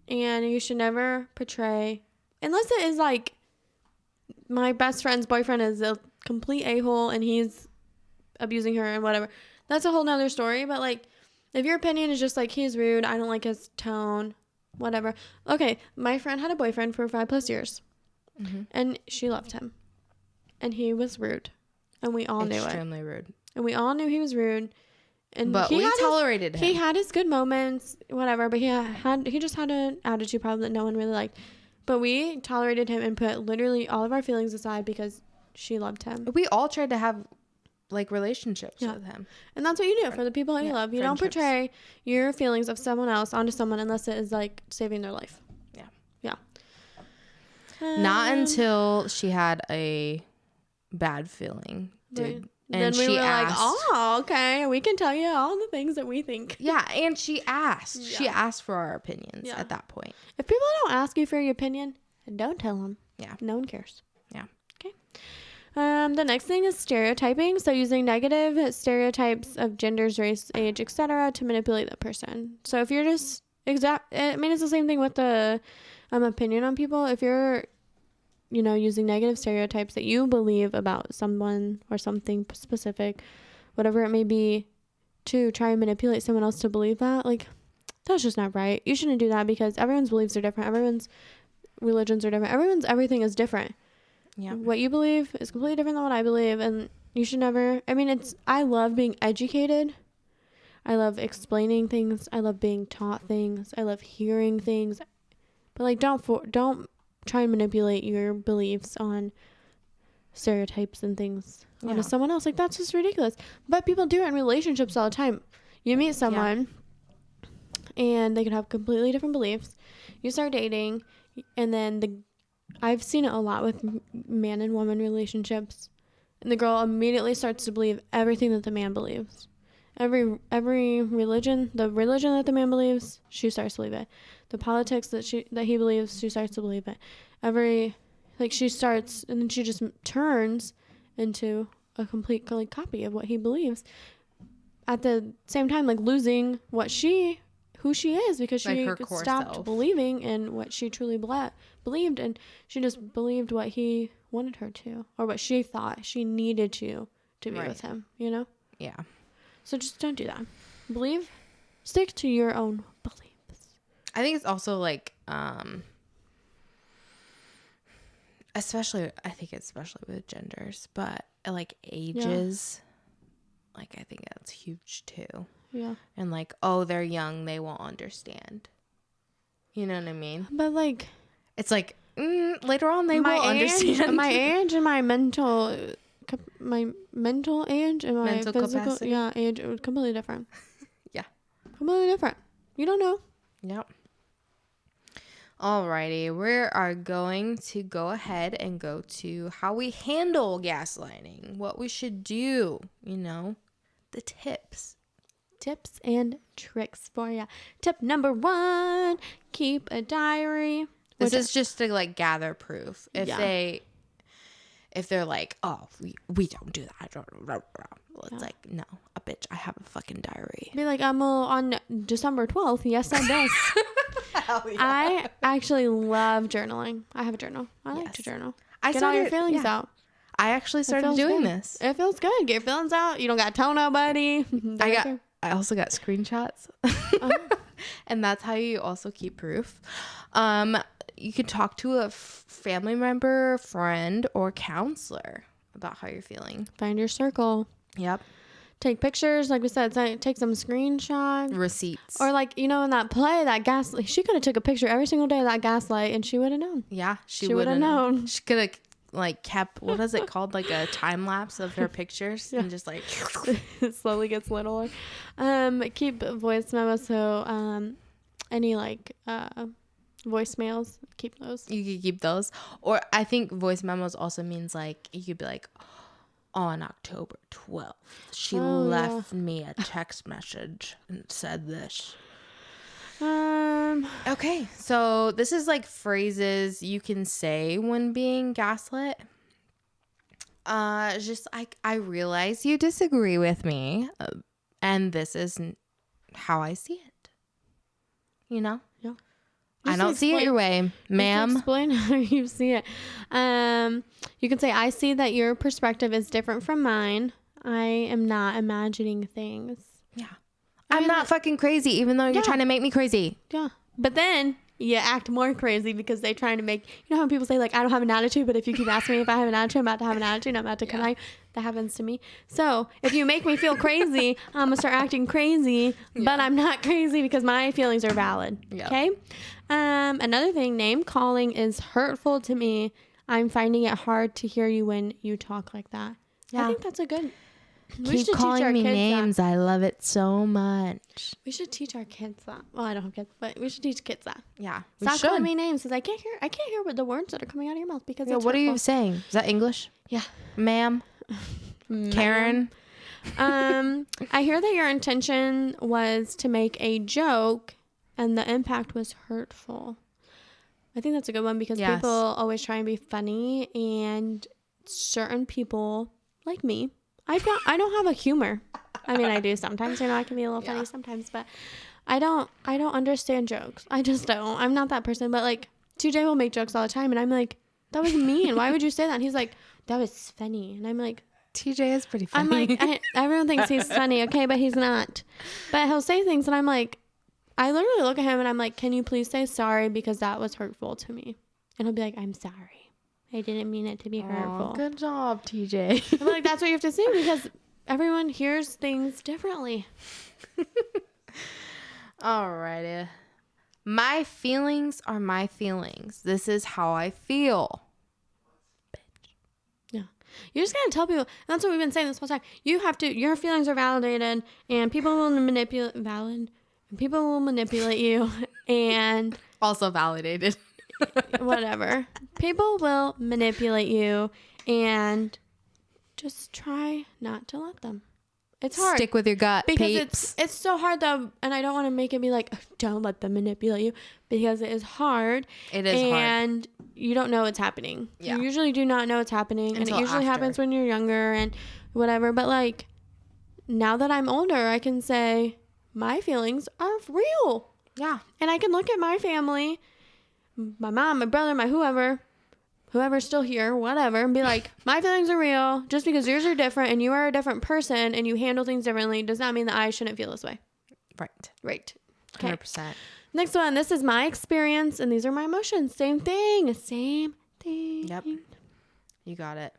and you should never portray, unless it is like my best friend's boyfriend is a complete a-hole and he's abusing her and whatever. That's a whole nother story. But like, if your opinion is just like, he's rude, I don't like his tone, whatever. Okay, my friend had a boyfriend for 5+ years, and she loved him, and he was rude, and we all knew it. Extremely rude. And we all knew he was rude. But we tolerated him. He had his good moments, whatever, but he just had an attitude problem that no one really liked. But we tolerated him and put literally all of our feelings aside because she loved him. We all tried to have like relationships with him. And that's what you do for the people that you love. You don't portray your feelings of someone else onto someone unless it is like saving their life. Yeah. Yeah. Not until she had a bad feeling. And then we were like, oh, okay, we can tell you all the things that we think. Yeah, and she asked. Yeah. She asked for our opinions at that point. If people don't ask you for your opinion, don't tell them. Yeah. No one cares. Yeah. Okay. The next thing is stereotyping. So using negative stereotypes of genders, race, age, etc. to manipulate the person. So if you're just it's the same thing with the opinion on people. If you're using negative stereotypes that you believe about someone or something specific, whatever it may be, to try and manipulate someone else to believe that, like, that's just not right. You shouldn't do that because everyone's beliefs are different. Everyone's religions are different. Everyone's everything is different. Yeah. What you believe is completely different than what I believe, and you should never, I love being educated. I love explaining things. I love being taught things. I love hearing things. But, like, don't try and manipulate your beliefs on stereotypes and things onto someone else. Like, that's just ridiculous. But people do it in relationships all the time. You meet someone and they could have completely different beliefs. You start dating, and then I've seen it a lot with man and woman relationships, and the girl immediately starts to believe everything that the man believes. Every religion, the religion that the man believes, she starts to believe it. The politics that he believes, she starts to believe it. She starts, and then she just turns into a complete copy of what he believes. At the same time, like, losing who she is, because she stopped believing in what she truly believed, and she just believed what he wanted her to, or what she thought she needed to be with him. Yeah. So just don't do that. Stick to your own beliefs. I think it's also like, especially with genders, but like ages, like, I think that's huge too. Yeah. And like, oh, they're young, they won't understand. You know what I mean? But like, it's like, later on they will understand. My age and my mental age and my mental physical capacity. Age, it was completely different. Yeah. Completely different. You don't know. Yep. Alrighty, we are going to go ahead and go to how we handle gaslighting, what we should do, the tips And tricks for you. Tip number 1, keep a diary. This is just to like gather proof. If they're like, oh, we don't do that. Well, it's like, no, a bitch, I have a fucking diary. Be like, on December 12th, yes, I does. Hell yeah. I actually love journaling. I have a journal. I like to journal. Get all your feelings out. I actually started doing this. It feels good. Get your feelings out. You don't got to tell nobody. I also got screenshots. And that's how you also keep proof. You could talk to a family member, friend, or counselor about how you're feeling. Find your circle. Yep. Take pictures. Like we said, take some screenshots. Receipts. Or like, in that play, that gaslight. She could have took a picture every single day of that gaslight and she would have known. Yeah, she would have known. She could have kept, what is it called? Like a time lapse of her pictures and just like. It slowly gets littler. Keep voice memos. So any voicemails, keep those. You could keep those. Or I think voice memos also means like, you could be like, on October 12th, she left me a text message and said this. Okay, so this is like phrases you can say when being gaslit. Just like, I realize you disagree with me, and this is how I see it. Yeah. I don't see it your way, ma'am. Explain how you see it. You can say, I see that your perspective is different from mine. I am not imagining things. Yeah. I'm not fucking crazy, even though you're trying to make me crazy. Yeah. But then you act more crazy because they're trying to make, how people say, like, I don't have an attitude, but if you keep asking me if I have an attitude, I'm about to have an attitude. I'm about to come. That happens to me. So if you make me feel crazy, I'm going to start acting crazy, but I'm not crazy because my feelings are valid. Yeah. Okay. Another thing, name calling is hurtful to me. I'm finding it hard to hear you when you talk like that. Yeah. I think that's a good. Keep calling me names. I love it so much. We should teach our kids that. Well, I don't have kids, but we should teach kids that. Yeah. Stop calling me names because I can't hear what the words that are coming out of your mouth because it's what hurtful. are you saying? Is that English? Yeah. Ma'am. Karen. I hear that your intention was to make a joke and the impact was hurtful. I think that's a good one because people always try and be funny, and certain people like me, I don't have a humor. I mean, I do sometimes, I can be a little funny sometimes, but I don't understand jokes. I just don't. I'm not that person, but like TJ will make jokes all the time and I'm like, that was mean. Why would you say that? And he's like, that was funny. And I'm like, TJ is pretty funny. I'm like, everyone thinks he's funny, okay, but he's not. But he'll say things and I'm like, I literally look at him and I'm like, can you please say sorry because that was hurtful to me? And he'll be like, I'm sorry. I didn't mean it to be hurtful. Good job, TJ. I'm like, that's what you have to say because everyone hears things differently. Alrighty. My feelings are my feelings. This is how I feel. You just gotta tell people. And that's what we've been saying this whole time. You have to. Your feelings are validated, and people will manipulate. People will manipulate you, and also validated. Whatever. People will manipulate you, and just try not to let them. It's hard. Stick with your gut, because peeps. it's so hard though, and I don't want to make it be like, don't let them manipulate you, because it is hard. It is hard. And you don't know what's happening. Yeah. You usually do not know what's happening. Until and it usually happens when you're younger and whatever. But like, now that I'm older, I can say my feelings are real. Yeah. And I can look at my family, my mom, my brother, my whoever's still here, whatever, and be like, my feelings are real. Just because yours are different and you are a different person and you handle things differently does not mean that I shouldn't feel this way. Right. Okay. 100%. Next one. This is my experience and these are my emotions. Same thing. Yep. You got it.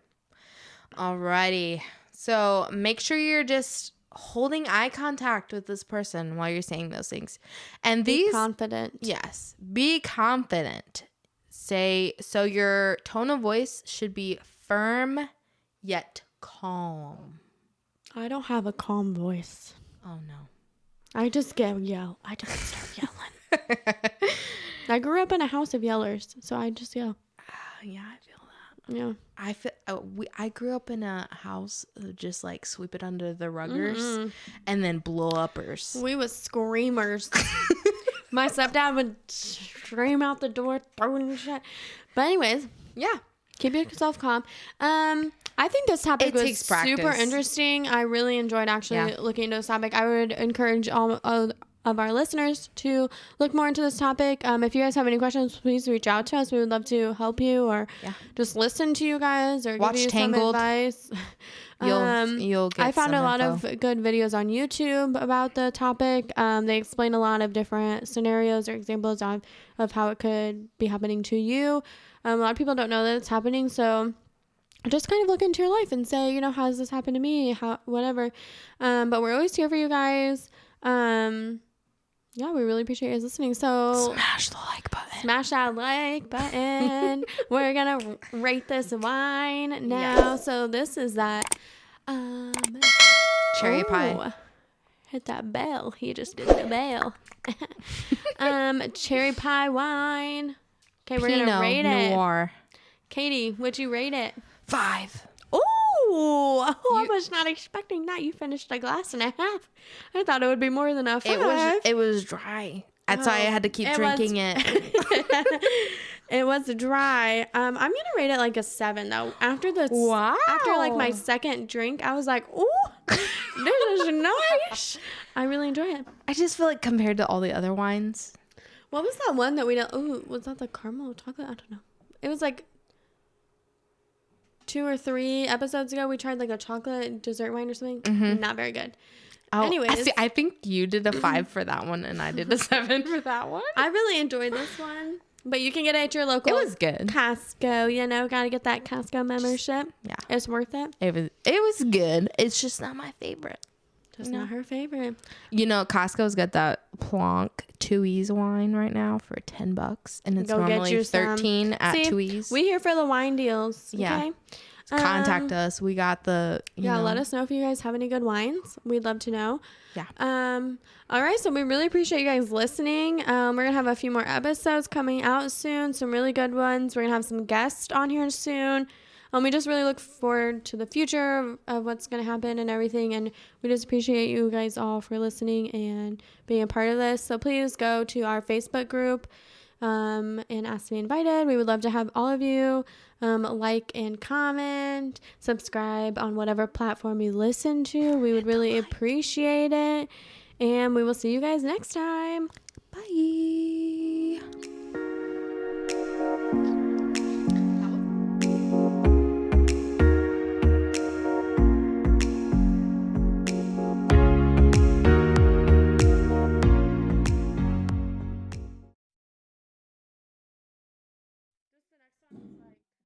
Alrighty. So make sure you're just holding eye contact with this person while you're saying those things. And be confident. Yes. Be confident. So your tone of voice should be firm yet calm. I don't have a calm voice. Oh no. I just start yelling. I grew up in a house of yellers, so I just yell. Yeah, I feel that. Yeah. I grew up in a house just like sweep it under the ruggers and then blow uppers. We was screamers. My stepdad would scream out the door, throwing shit. But anyways, yeah, keep yourself calm. I think this topic was super interesting. I really enjoyed actually looking into this topic. I would encourage all of our listeners to look more into this topic. If you guys have any questions, please reach out to us. We would love to help you or just listen to you guys or watch give you Tangled. some advice. You'll get I found some a lot info. of good videos on YouTube about the topic. They explain a lot of different scenarios or examples of how it could be happening to you. A lot of people don't know that it's happening, so just kind of look into your life and say, you know, how does this happen to me? How, whatever. But we're always here for you guys. Yeah, we really appreciate you guys listening. So Smash the like button. Smash that like button. We're gonna rate this wine now. Yes. So this is that cherry pie. Hit that bell. He just did the bell. Cherry pie wine. Okay, we're gonna rate Noir. it. Katie, would you rate it? 5. I was not expecting that. You finished a glass and a half. I thought it would be more than a 5. It was dry. That's why I had to keep drinking it. It was dry. I'm gonna rate it like a 7 though. After like my second drink, I was like, ooh, this is nice. I really enjoy it. I just feel like compared to all the other wines. What was that one that we don't? Oh, was that the caramel chocolate? I don't know. It was like 2 or 3 episodes ago. We tried like a chocolate dessert wine or something. Mm-hmm. Not very good. Oh, anyways, I think you did a 5 for that one, and I did a 7 for that one. I really enjoyed this one, but you can get it at your local. It was good. Costco, you know, gotta get that Costco membership. Yeah, it's worth it. It was good. It's just not my favorite. Just not her favorite. You know, Costco's got that Plonk 2E's wine right now for $10, and it's normally 13 at 2E's. We here for the wine deals. Yeah. Okay? Contact us. We got the let us know if you guys have any good wines. We'd love to know. Yeah. All right, so we really appreciate you guys listening. We're gonna have a few more episodes coming out soon, some really good ones. We're gonna have some guests on here soon. We just really look forward to the future of what's gonna happen and everything, and we just appreciate you guys all for listening and being a part of this. So please go to our Facebook group and ask to be invited. We would love to have all of you like and comment, subscribe on whatever platform you listen to. We would really appreciate it, and we will see you guys next time. Bye.